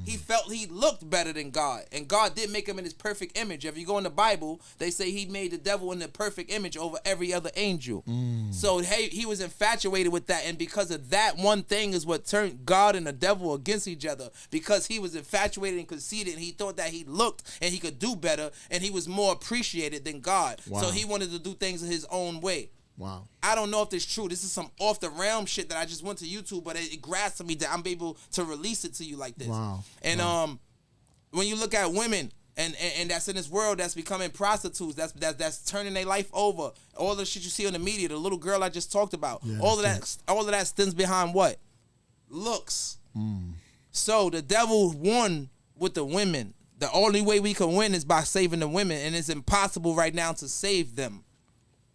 He felt he looked better than God, and God did make him in his perfect image. If you go in the Bible, they say he made the devil in the perfect image over every other angel. So he was infatuated with that, and because of that one thing is what turned God and the devil against each other, because he was infatuated and conceited, and he thought that he looked and he could do better, and he was more appreciated than God. Wow. So he wanted to do things in his own way. Wow. I don't know if this is true. This is some off the realm shit that I just went to YouTube, but it grasped me that I'm able to release it to you like this. Wow. And when you look at women and that's in this world that's becoming prostitutes, that's turning their life over. All the shit you see on the media, the little girl I just talked about, Yeah, all of that stems behind what? Looks. So the devil won with the women. The only way we can win is by saving the women, and it's impossible right now to save them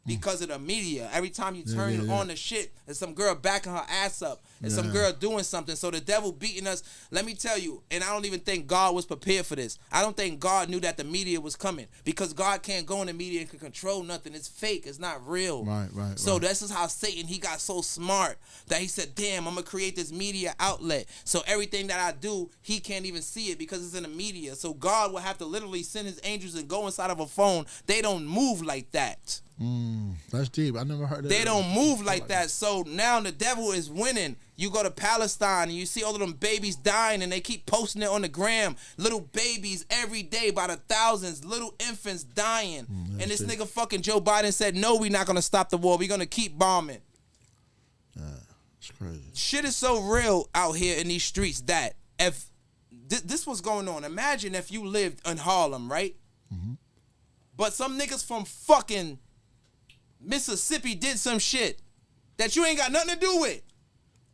because of the media. Every time you turn on the shit, there's some girl backing her ass up, and some girl doing something. So the devil beating us. Let me tell you, and I don't even think God was prepared for this. I don't think God knew that the media was coming, because God can't go in the media and can control nothing. It's fake. It's not real. Right. So this is how Satan, he got so smart that he said, damn, I'm going to create this media outlet. So everything that I do, he can't even see it because it's in the media. So God will have to literally send his angels and go inside of a phone. They don't move like that. That's deep. I never heard of that. They don't move like that. So now the devil is winning. You go to Palestine and you see all of them babies dying, and they keep posting it on the gram. Little babies every day by the thousands, little infants dying. And this nigga fucking Joe Biden said, no, we're not going to stop the war. We're going to keep bombing. It's crazy. Shit is so real out here in these streets that if this was going on, imagine if you lived in Harlem, right? But some niggas from fucking Mississippi did some shit that you ain't got nothing to do with.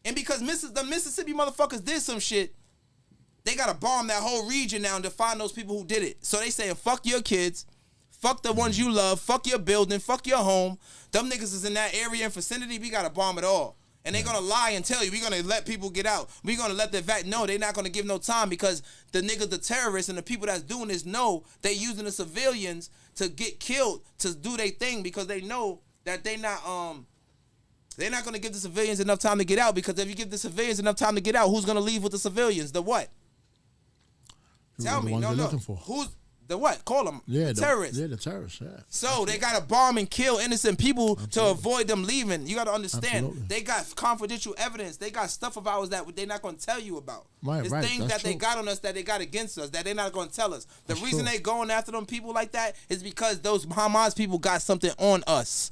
And because the Mississippi motherfuckers did some shit, they gotta bomb that whole region now to find those people who did it. So they saying, fuck your kids, fuck the ones you love, fuck your building, fuck your home. Them niggas is in that area and vicinity, we gotta bomb it all. And they gonna lie and tell you, we gonna let people get out. We gonna let the no, they not gonna give no time, because the niggas, the terrorists and the people that's doing this know they using the civilians to get killed, to do their thing, because they know that they're not gonna give the civilians enough time to get out, because if you give the civilians enough time to get out, who's gonna leave with the civilians? The what? Tell me. No. Who's the what? Call them. The terrorists. Yeah, the terrorists. Yeah. So they gotta bomb and kill innocent people to avoid them leaving. You gotta understand. They got confidential evidence. They got stuff of ours that they're not gonna tell you about. There's things that they got on us that they got against us that they're not gonna tell us. The reason they going after them people like that is because those Hamas people got something on us.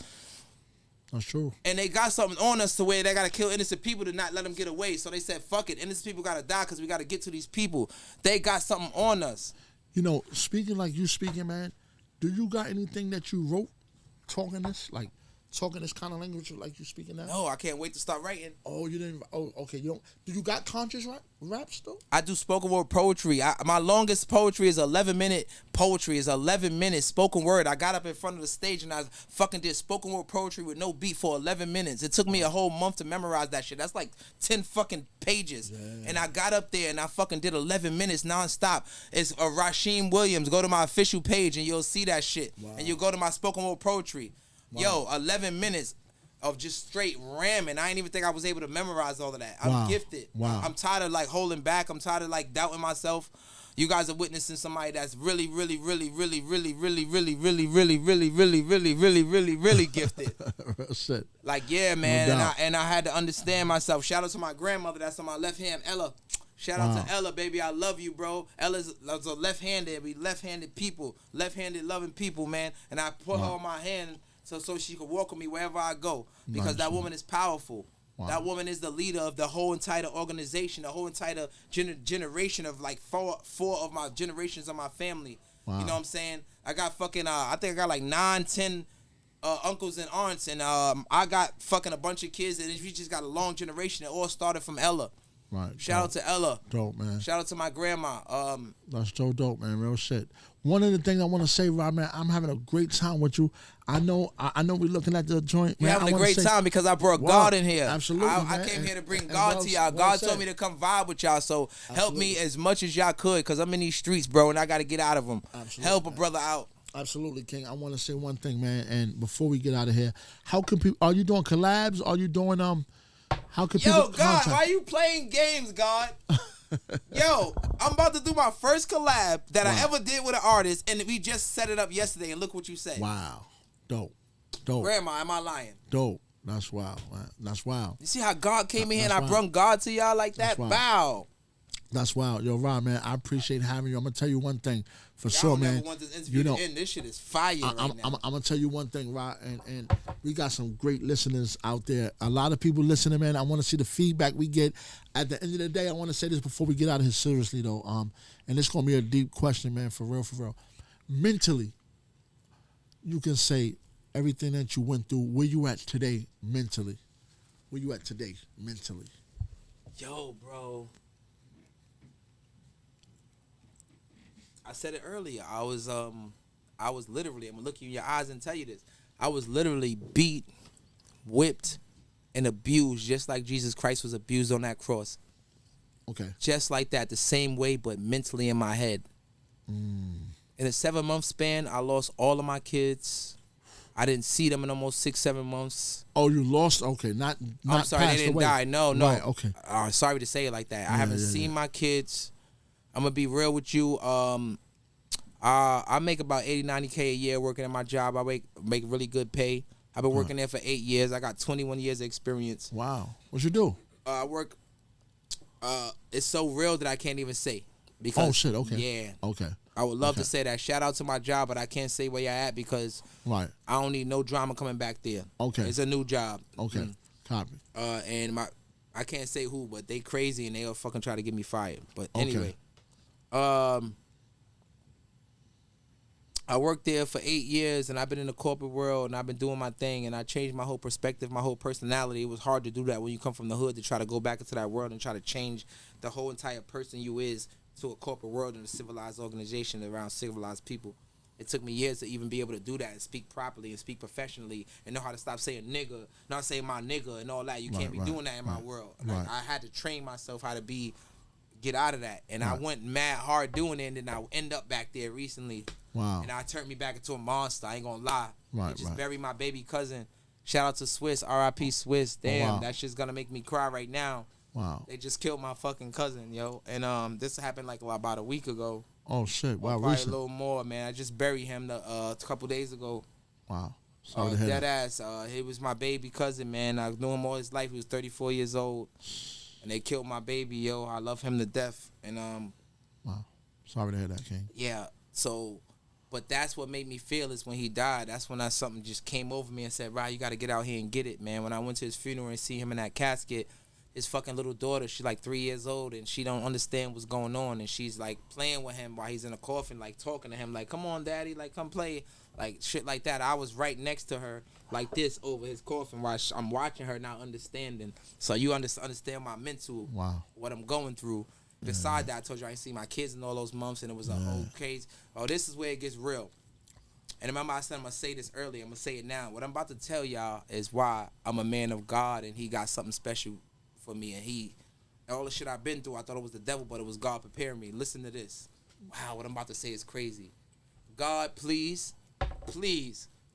That's true. And they got something on us to where they got to kill innocent people to not let them get away. So they said, fuck it. Innocent people got to die because we got to get to these people. They got something on us. You know, speaking like you speaking, man, do you got anything that you wrote talking this kind of language like you speaking now? No, I can't wait to start writing. Oh, you didn't? Oh, okay. You don't? Do you got conscious raps though? I do spoken word poetry. My longest poetry is 11-minute poetry. Is 11 minutes spoken word. I got up in front of the stage and I fucking did spoken word poetry with no beat for 11 minutes. It took me a whole month to memorize that shit. That's like 10 fucking pages. Yeah. And I got up there and I fucking did 11 minutes nonstop. It's Rasheem Williams. Go to my official page and you'll see that shit. Wow. And you'll go to my spoken word poetry. Wow. Yo, 11 minutes of just straight ramming. I didn't even think I was able to memorize all of that. I'm gifted. Wow. I'm tired of like holding back. I'm tired of like doubting myself. You guys are witnessing somebody that's really gifted. Shit. Like, yeah, man. No, and I had to understand myself. Shout out to my grandmother that's on my left hand, Ella. Shout out to Ella, baby. I love you, bro. Ella's a left-handed. We left-handed people. Left-handed loving people, man. And I put her on my hand so she could walk with me wherever I go. Because that woman is powerful. Wow. That woman is the leader of the whole entire organization, the whole entire generation of like four of my generations of my family. Wow. You know what I'm saying? I got fucking, I think I got like 9, 10 uncles and aunts. And I got fucking a bunch of kids. And we just got a long generation. It all started from Ella. Right. Shout out to Ella. Dope, man. Shout out to my grandma. That's so dope, man. Real shit. One of the things I want to say, Rob, man, I'm having a great time with you. I know we're looking at the joint. We're having a great time because I brought God in here. Absolutely, I came here to bring God to y'all. God told me to come vibe with y'all, so help me as much as y'all could because I'm in these streets, bro, and I got to get out of them. Absolutely, help a brother out. Absolutely, King. I want to say one thing, man. And before we get out of here, how can people? Are you doing collabs? Are you doing How can people? Yo, God, why you playing games, God? Yo, I'm about to do my first collab that I ever did with an artist, and we just set it up yesterday, and look what you say. Wow, dope. Where am I? Am I lying? Dope. That's wild, man. That's wild. You see how God came in here and I brung God to y'all like that? Wow. That's wild. Yo, Rah, man, I appreciate having you. I'm going to tell you one thing for y'all sure, man. Never want this interview to end. This shit is fire right now. I'm going to tell you one thing, Rah, and we got some great listeners out there. A lot of people listening, man. I want to see the feedback we get. At the end of the day, I want to say this before we get out of here seriously, though. And it's going to be a deep question, man, for real, for real. Mentally, you can say everything that you went through. Where you at today mentally? Where you at today mentally? Yo, bro. I said it earlier. I was literally, I'm gonna look you in your eyes and tell you this. I was literally beat, whipped, and abused just like Jesus Christ was abused on that cross. Okay. Just like that, the same way, but mentally in my head. In a 7-month span, I lost all of my kids. I didn't see them in almost 6-7 months. Oh, you lost? Okay, not I'm sorry, they didn't away. die. No. Right, okay. Sorry to say it like that. I haven't seen my kids. I'm gonna be real with you. I make about 80, 90K a year working at my job. I make really good pay. I've been working there for 8 years. I got 21 years of experience. Wow. What you do? I work. It's so real that I can't even say. Because, oh shit. Okay. Yeah. Okay. I would love to say that. Shout out to my job, but I can't say where you're at because I don't need no drama coming back there. Okay. It's a new job. Okay. Copy. And I can't say who, but they crazy and they'll fucking try to get me fired. But anyway. I worked there for 8 years and I've been in the corporate world and I've been doing my thing and I changed my whole perspective, my whole personality. It was hard to do that when you come from the hood to try to go back into that world and try to change the whole entire person you is to a corporate world and a civilized organization around civilized people. It took me years to even be able to do that and speak properly and speak professionally and know how to stop saying nigga, not saying my nigga and all that. You can't be doing that in my world. Like, I had to train myself how to get out of that. And I went mad hard doing it and then I end up back there recently. Wow. And I turned me back into a monster. I ain't gonna lie. They just buried my baby cousin. Shout out to Swiss, R.I.P. Swiss. Damn, that shit's gonna make me cry right now. Wow. They just killed my fucking cousin, yo. And this happened like about a week ago. Oh shit! Wow, probably recent. A little more, man. I just buried him a couple days ago. Wow. Dead ass. He was my baby cousin, man. I knew him all his life. He was 34 years old, and they killed my baby, yo. I love him to death, and Wow. Sorry to hear that, King. Yeah. So, but that's what made me feel is when he died. That's when something just came over me and said, "Rah, you got to get out here and get it, man." When I went to his funeral and see him in that casket. His fucking little daughter, she's like 3 years old, and she don't understand what's going on, and she's like playing with him while he's in a coffin, like talking to him, like, "Come on, daddy, like come play," like shit like that. I was right next to her, like this, over his coffin, while I'm watching her, not understanding. So you understand my mental, what I'm going through. Besides that, I told you I ain't seen my kids in all those months, and it was a whole crazy. Oh, this is where it gets real. And remember, I said I'm gonna say this earlier. I'm gonna say it now. What I'm about to tell y'all is why I'm a man of God, and He got something special for me, and all the shit I've been through, I thought it was the devil, but it was God preparing me. Listen to this. Wow, what I'm about to say is crazy. God, please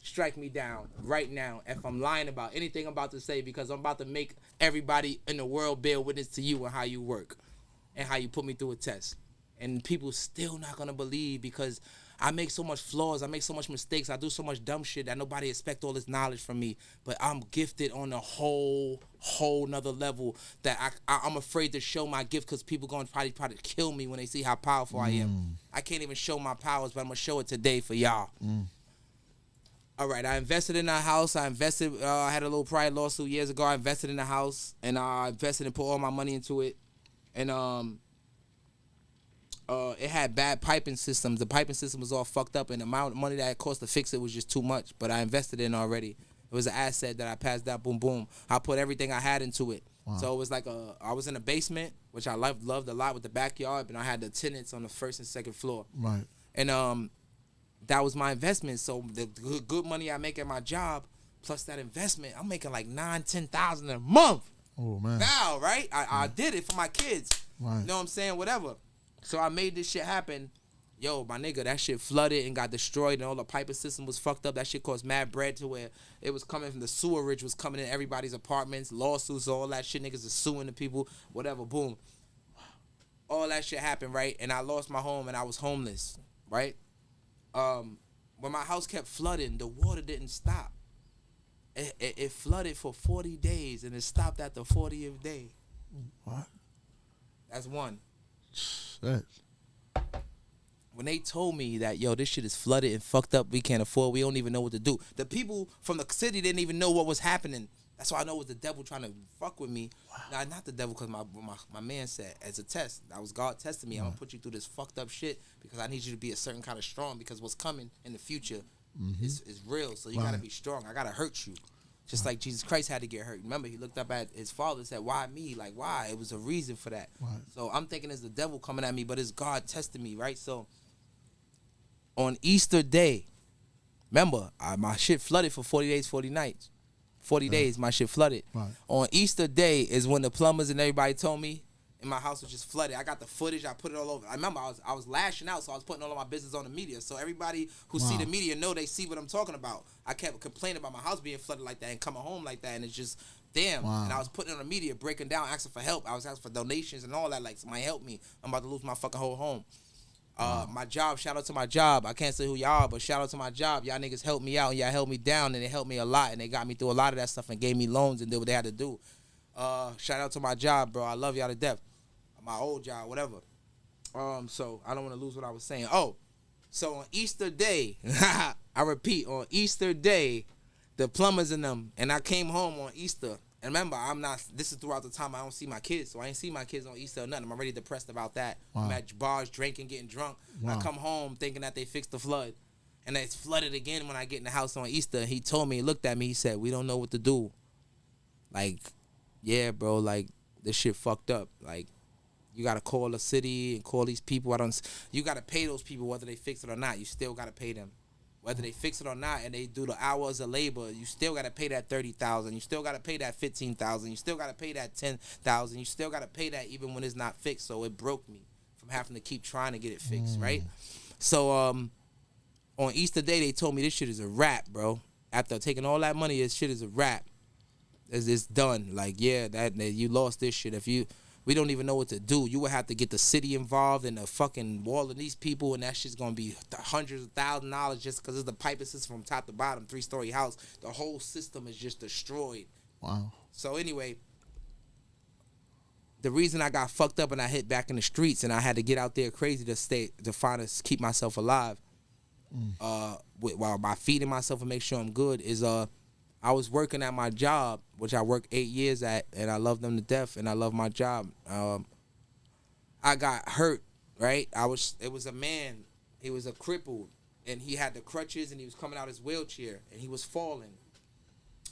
strike me down right now if I'm lying about anything I'm about to say, because I'm about to make everybody in the world bear witness to you and how you work and how you put me through a test. And people still not gonna believe because I make so much flaws, I make so much mistakes, I do so much dumb shit that nobody expect all this knowledge from me. But I'm gifted on a whole nother level that I'm afraid to show my gift because people gonna probably kill me when they see how powerful I am. I can't even show my powers, but I'm gonna show it today for y'all. All right, I invested in a house. I had a little private lawsuit years ago. I invested in a house, and I invested and put all my money into it. And it had bad piping systems. The piping system was all fucked up, and the amount of money that it cost to fix it was just too much. But I invested in it already. It was an asset that I passed out. Boom, boom. I put everything I had into it. Wow. So it was like I was in a basement, which I loved a lot with the backyard, but I had the tenants on the first and second floor. Right. And that was my investment. So the good money I make at my job, plus that investment, I'm making like $9,000-$10,000 a month. Oh man. Now, right? I did it for my kids. Right. You know what I'm saying? Whatever. So I made this shit happen, Yo, my nigga, that shit flooded and got destroyed, and all the piping system was fucked up. That shit caused mad bread to where it was coming from the sewerage, was coming in everybody's apartments, lawsuits, all that shit. Niggas is suing the people, whatever. Boom. All that shit happened, right? And I lost my home, and I was homeless, right? When my house kept flooding, the water didn't stop. It flooded for 40 days, and it stopped at the 40th day. What? That's one. Shit. When they told me that, yo, this shit is flooded and fucked up, we can't afford, we don't even know what to do. The people from the city didn't even know what was happening. That's why I know it was the devil trying to fuck with me. Wow. Nah, not the devil, because my man said, as a test, that was God testing me. I'm going to put you through this fucked up shit because I need you to be a certain kind of strong, because what's coming in the future is real. So you got to be strong. I got to hurt you. Just like Jesus Christ had to get hurt. Remember, he looked up at his father and said, why me? Like, why? It was a reason for that. Right. So I'm thinking it's the devil coming at me, but it's God testing me, right? So on Easter Day, remember, my shit flooded for 40 days, 40 nights. 40 days, my shit flooded. Right. On Easter Day is when the plumbers and everybody told me, and my house was just flooded. I got the footage. I put it all over. I remember I was lashing out, so I was putting all of my business on the media. So everybody who see the media know they see what I'm talking about. I kept complaining about my house being flooded like that and coming home like that, and it's just, damn. Wow. And I was putting it on the media, breaking down, asking for help. I was asking for donations and all that. Like, somebody help me. I'm about to lose my fucking whole home. My job, shout out to my job. I can't say who y'all are, but shout out to my job. Y'all niggas helped me out, and y'all held me down, and they helped me a lot, and they got me through a lot of that stuff and gave me loans and did what they had to do. Shout out to my job, bro. I love y'all to death. My old job, whatever. So I don't want to lose what I was saying. Oh, so on Easter Day, I repeat, on Easter Day, the plumbers and them, and I came home on Easter. And remember, this is throughout the time I don't see my kids, so I ain't see my kids on Easter or nothing. I'm already depressed about that. Wow. I'm at bars drinking, getting drunk. Wow. I come home thinking that they fixed the flood. And it's flooded again when I get in the house on Easter. He told me, he looked at me, he said, we don't know what to do. Like, yeah, bro, like, this shit fucked up. Like, you got to call the city and call these people. You got to pay those people whether they fix it or not. You still got to pay them. Whether they fix it or not, and they do the hours of labor, you still got to pay that $30,000. You still got to pay that $15,000. You still got to pay that $10,000. You still got to pay that even when it's not fixed. So it broke me from having to keep trying to get it fixed, right? So on Easter Day, they told me this shit is a wrap, bro. After taking all that money, this shit is a wrap. It's done. Like, yeah, that you lost this shit. We don't even know what to do. You would have to get the city involved and the fucking wall of these people, and that shit's gonna be hundreds of $1,000s just because it's the piping system from top to bottom, 3-story house. The whole system is just destroyed. Wow. So anyway, the reason I got fucked up and I hit back in the streets and I had to get out there crazy to keep myself alive, while by feeding myself and make sure I'm good, is I was working at my job, which I worked 8 years at, and I love them to death, and I love my job. I got hurt, right? It was a man, he was a crippled, and he had the crutches, and he was coming out his wheelchair, and he was falling.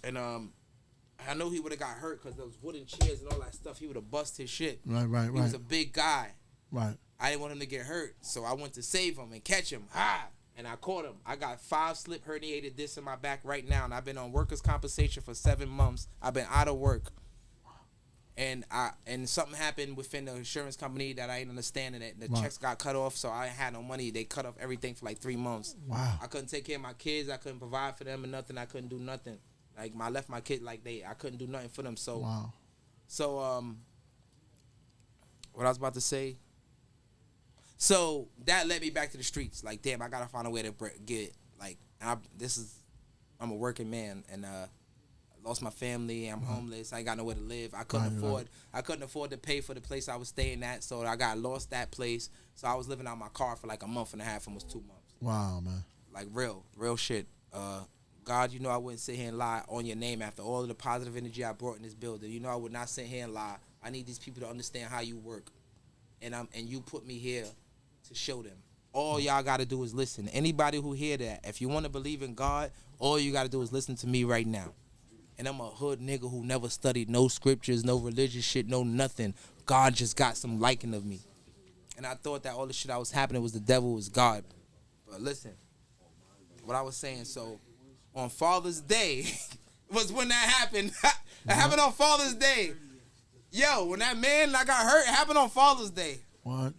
And I know he would have got hurt because those wooden chairs and all that stuff, he would have bust his shit. Right. He was a big guy. Right. I didn't want him to get hurt, so I went to save him and catch him. And I caught him. I got 5 slip herniated discs in my back right now, and I've been on workers' compensation for 7 months. I've been out of work. And something happened within the insurance company that I didn't understand, and the checks got cut off, so I had no money. They cut off everything for like 3 months. Wow. I couldn't take care of my kids. I couldn't provide for them or nothing. I couldn't do nothing. Like, I left my kid I couldn't do nothing for them. So, what I was about to say. So that led me back to the streets. Like, damn, I gotta find a way to get like. I'm a working man, and I lost my family. I'm homeless. I ain't got nowhere to live. I couldn't afford to pay for the place I was staying at, so I got lost that place. So I was living out my car for like a month and a half, almost 2 months. Wow, man. Like real shit. God, you know I wouldn't sit here and lie on your name after all of the positive energy I brought in this building. You know I would not sit here and lie. I need these people to understand how you work, and you put me here to show them. All y'all got to do is listen. Anybody who hear that, if you want to believe in God, all you got to do is listen to me right now. And I'm a hood nigga who never studied no scriptures, no religious shit, no nothing. God just got some liking of me. And I thought that all the shit that was happening was the devil, was God. But listen, what I was saying, so on Father's Day was when that happened. It happened on Father's Day. Yo, when that man got hurt, it happened on Father's Day. What?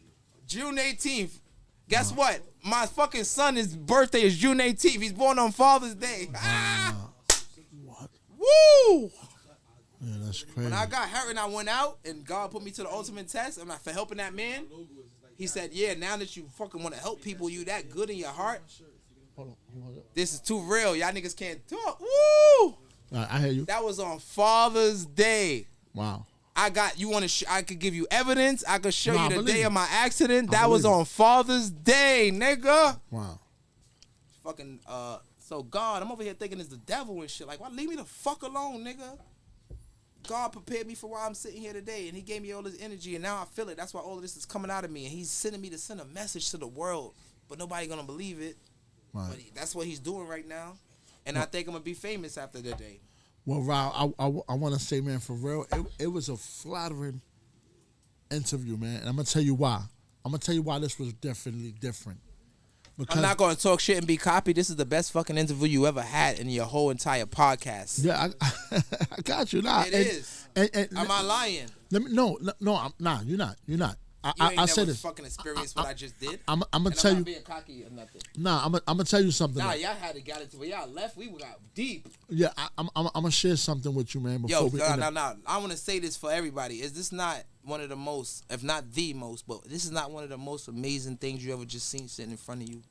June 18th. Guess what? My fucking son's birthday is June 18th. He's born on Father's Day. What? Woo! Yeah, that's crazy. When I got hurt and I went out and God put me to the ultimate test, I'm not for helping that man. He said, yeah, now that you fucking want to help people, you that good in your heart. Hold on. This is too real. Y'all niggas can't talk. Woo! I hear you. That was on Father's Day. Wow. I could give you evidence. I could show you the day of my accident. I That was believe on Father's Day, nigga. Wow. Fucking, so God, I'm over here thinking it's the devil and shit. Like, why leave me the fuck alone, nigga? God prepared me for why I'm sitting here today, and he gave me all this energy, and now I feel it. That's why all of this is coming out of me, and he's sending me to send a message to the world, but nobody gonna believe it. Right. But that's what he's doing right now, and I think I'm gonna be famous after the day. Well, Rah, I want to say, man, for real, it was a flattering interview, man, and I'm gonna tell you why. I'm gonna tell you why this was definitely different. Because I'm not gonna talk shit and be copied. This is the best fucking interview you ever had in your whole entire podcast. Yeah, I got you. Nah, It is. Am I lying? Let me no. Nah, you're not. You're not. You ain't I said never this. fucking experienced what I just did. I'm gonna tell I'm you. not being cocky or nothing. Nah, I'm gonna tell you something. Nah, y'all had to get into where y'all left. We got deep. Yeah, I'm gonna share something with you, man. Before No. I want to say this for everybody. Is this not one of the most, if not the most, but this is not one of the most amazing things you ever just seen sitting in front of you?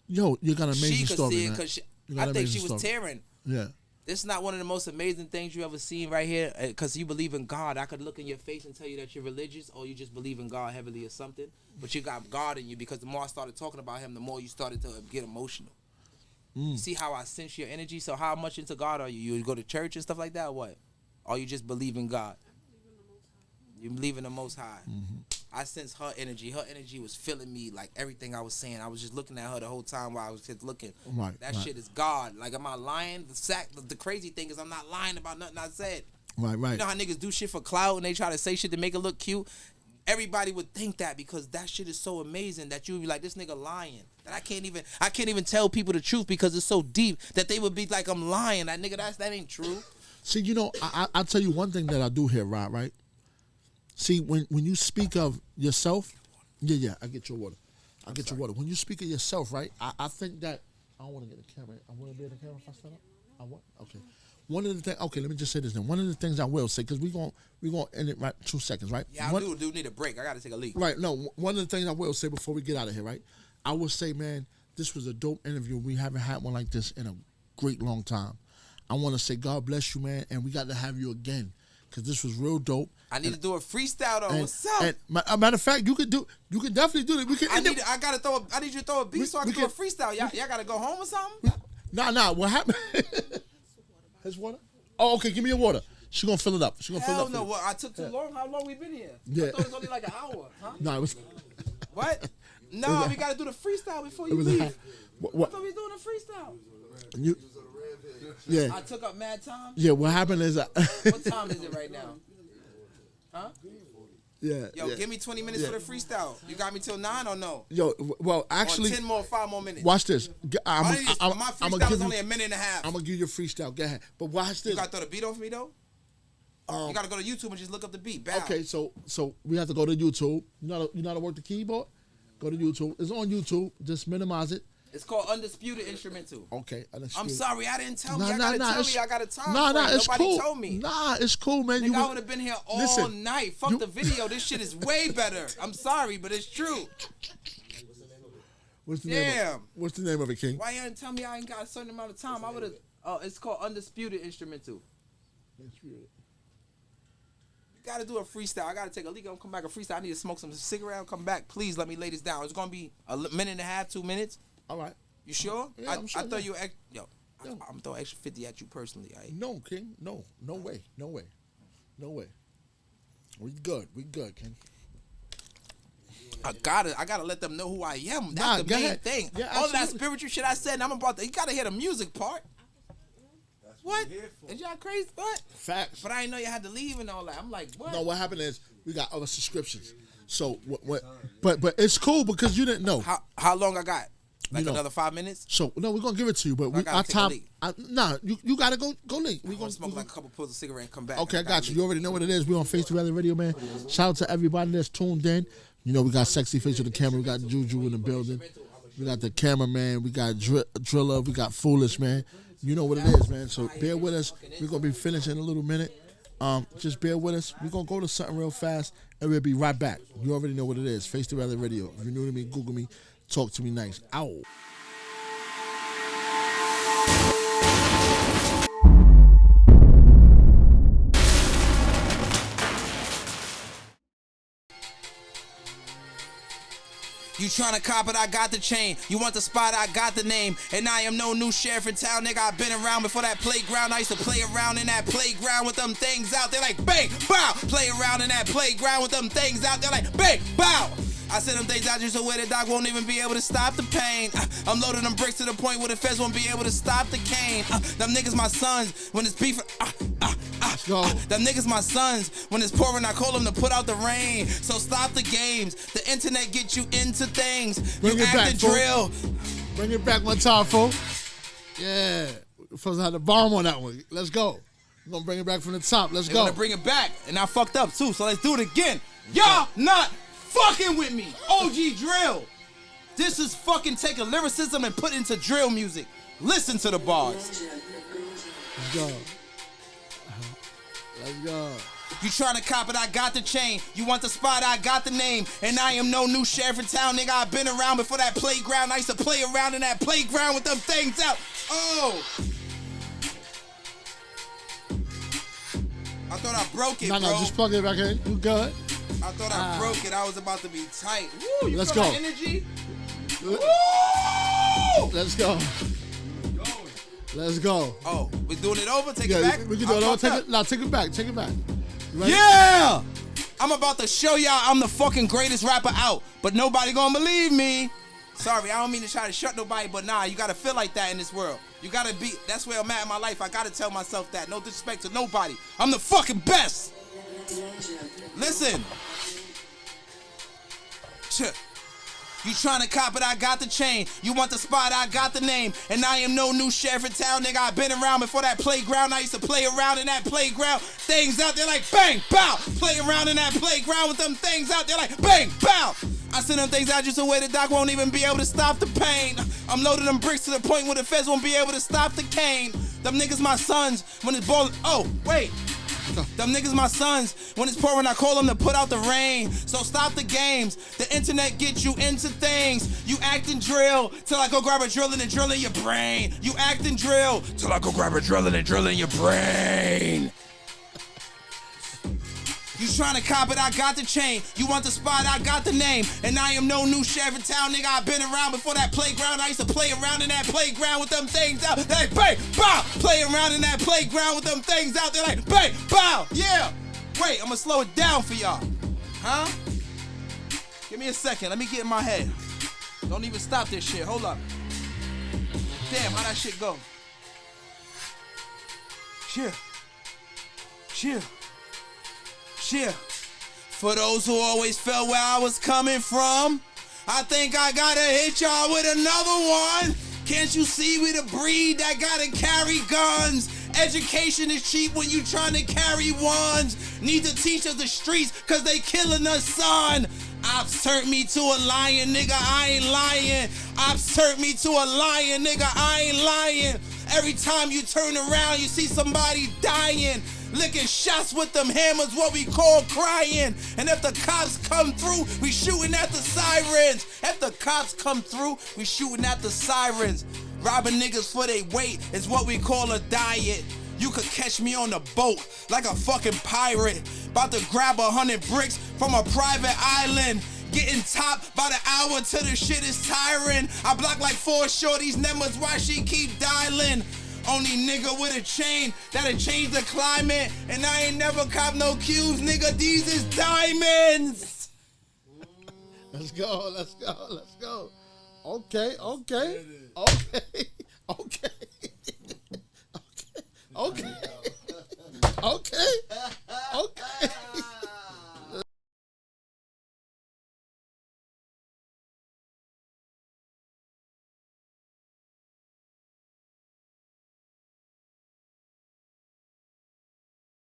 Yo, you got an amazing She could story, see it man. because You got I an think amazing she was story. tearing. Yeah. This is not one of the most amazing things you ever seen right here because you believe in God. I could look in your face and tell you that you're religious or you just believe in God heavily or something. But you got God in you because the more I started talking about him, the more you started to get emotional. You see how I sense your energy? So how much into God are you? You go to church and stuff like that or what? Or you just believe in God? You believe in the Most High. Mm-hmm. I sense her energy. Her energy was filling me like everything I was saying. I was just looking at her the whole time while I was just looking. Right, That right. shit is God. Like, am I lying? The crazy thing is I'm not lying about nothing I said. Right. You know how niggas do shit for clout and they try to say shit to make it look cute? Everybody would think that because that shit is so amazing that you would be like, this nigga lying. That I can't even tell people the truth because it's so deep that they would be like, I'm lying. That nigga, that ain't true. See, you know, I'll tell you one thing that I do here, Rod, right? See, when you speak of yourself, yeah, I get your water. I get your water. When you speak of yourself, right, I think that, I don't want to get the camera. I want to be in the camera if I stand up? I want? Okay. One of the things, okay, let me just say this then. One of the things I will say, because we're going to end it right 2 seconds, right? Yeah, I do need a break. I got to take a leak. Right, no, one of the things I will say before we get out of here, right? I will say, man, this was a dope interview. We haven't had one like this in a great long time. I want to say God bless you, man, and we got to have you again because this was real dope. I need to do a freestyle though. What's up? And matter of fact, you can definitely do it. We can. I need you to throw a beat so I can do a freestyle. Y'all gotta go home or something? Nah. What happened? His water? Oh, okay. Give me your water. She gonna fill it up. Hell no. What, I took too long. How long we been here? Yeah. I thought it was only like an hour. Huh? No, it was. What? No, we gotta do the freestyle before you leave. What? I thought we was doing a freestyle. Yeah. I took up mad time. Yeah. What happened is. What time is it right now? Huh? Yeah. Yo, give me 20 minutes for the freestyle. You got me till 9 or no? Yo, well, actually, or 5 more minutes. Watch this. My freestyle is only a minute and a half. I'm gonna give you a freestyle. Go ahead. But watch this. You gotta throw the beat on for me though. You gotta go to YouTube and just look up the beat. Bow. Okay, so we have to go to YouTube. You know how to work the keyboard? Go to YouTube. It's on YouTube. Just minimize it. It's called Undisputed Instrumental. Okay. I'm sorry, I didn't tell you. I got a time. It's Nobody cool. told me. Nah, it's cool, man. Nigga, I would have been here all night. Fuck the video. This shit is way better. I'm sorry, but it's true. What's the name of it, King? Why you didn't tell me I ain't got a certain amount of time? I would have. It's called Undisputed Instrumental. You gotta do a freestyle. I gotta take a leak. I'm come back a freestyle. I need to smoke some cigarette. I'll come back. Please let me lay this down. It's gonna be a minute and a half, 2 minutes. All right. You sure? Yeah, I'm sure. I thought you I'm throwing extra 50 at you personally. Right? No, King. No way. We good, King. I gotta let them know who I am. That's the main thing. Yeah, all that spiritual shit I said, and I'm about to. You gotta hear the music part. What? Is y'all crazy? What? Facts. But I didn't know you had to leave and all that. I'm like, what? No, what happened is we got other subscriptions. So what? But it's cool because you didn't know. How long I got? Like another 5 minutes? So no, we're gonna give it to you, but our time. You gotta go leak. We're gonna smoke like a couple pulls of cigarette and come back. Okay, I got you. You already know what it is. We on Face the Rah Radio, man. Shout out to everybody that's tuned in. You know, we got Sexy Face with the camera. We got Juju in the building. We got the cameraman. We got Driller. We got Foolish, man. You know what it is, man. So bear with us. We're going to be finishing in a little minute. Just bear with us. We're going to go to something real fast, and we'll be right back. You already know what it is. Face the Rah Radio. If you're new to me, Google me. Talk to me nice. Ow. You tryna cop it, I got the chain. You want the spot, I got the name. And I am no new sheriff in town, nigga. I've been around before that playground. I used to play around in that playground with them things out there like bang, bow. Play around in that playground with them things out there like bang, bow. I said them things out just so where the doc won't even be able to stop the pain. I'm loading them bricks to the point where the feds won't be able to stop the cane. Them niggas my sons, when it's beef, them niggas my sons, when it's pouring, I call them to put out the rain. So stop the games, the internet get you into things. Bring you it act back, the drill. Bring it back one time, folks. Yeah, folks had the bomb on that one. Let's go. We're gonna bring it back from the top. Let's go. Gonna bring it back, and I fucked up too, so let's do it again. Y'all not fucking with me. OG drill. This is fucking taking lyricism and put into drill music. Listen to the bars. Let's go. Let's go. You tryna cop it, I got the chain. You want the spot, I got the name. And I am no new sheriff in town, nigga. I've been around before that playground. I used to play around in that playground with them things out. Oh. I thought I broke it, No, bro. just plug it back in. You good? I thought I broke it. I was about to be tight. Woo, you Let's feel go. that energy? Woo! Let's go. Let's go. Oh, we doing it over? Take it back? We can do it over. Take it back. Take it back. You ready? Yeah! I'm about to show y'all I'm the fucking greatest rapper out, but nobody gonna believe me. Sorry, I don't mean to try to shut nobody, but nah, you gotta feel like that in this world. You gotta be, that's where I'm at in my life. I gotta tell myself that. No disrespect to nobody. I'm the fucking best. Listen. You tryna cop it, I got the chain. You want the spot, I got the name. And I am no new sheriff in town, nigga. I've been around before that playground. I used to play around in that playground. Things out there like bang, bow. Play around in that playground with them things out there like bang, bow. I send them things out just so where the doc won't even be able to stop the pain. I'm loading them bricks to the point where the feds won't be able to stop the cane. Them niggas my sons when it's ballin'. Oh, wait. Them niggas my sons. When it's pouring, I call them to put out the rain. So stop the games. The internet gets you into things. You act and drill till I go grab a drill and then drill in your brain. You act and drill till I go grab a drill and then drill in your brain. You tryna cop it, I got the chain. You want the spot, I got the name. And I am no new sheriff in town, nigga. I've been around before that playground. I used to play around in that playground with them things out there like bang, bow. Play around in that playground with them things out there like bang, bow. Yeah. Wait, I'm gonna slow it down for y'all. Huh? Give me a second. Let me get in my head. Don't even stop this shit. Hold up. Damn, how that shit go? Chill. Chill. Yeah. For those who always felt where I was coming from, I think I gotta hit y'all with another one. Can't you see we the breed that gotta carry guns? Education is cheap when you trying to carry ones. Need to teach us the streets cause they killing us, son. Ops turned me to a lion, nigga, I ain't lying. Ops turned me to a lion, nigga, I ain't lying. Every time you turn around, you see somebody dying. Licking shots with them hammers, what we call crying. And if the cops come through, we shooting at the sirens. If the cops come through, we shooting at the sirens. Robbing niggas for they weight is what we call a diet. You could catch me on a boat like a fucking pirate. About to grab 100 bricks from a private island. Getting topped by the hour till the shit is tiring. I block like 4 shorties numbers while she keep dialing. Only nigga with a chain that'll change the climate. And I ain't never cop no cubes, nigga, these is diamonds. Let's go. Okay.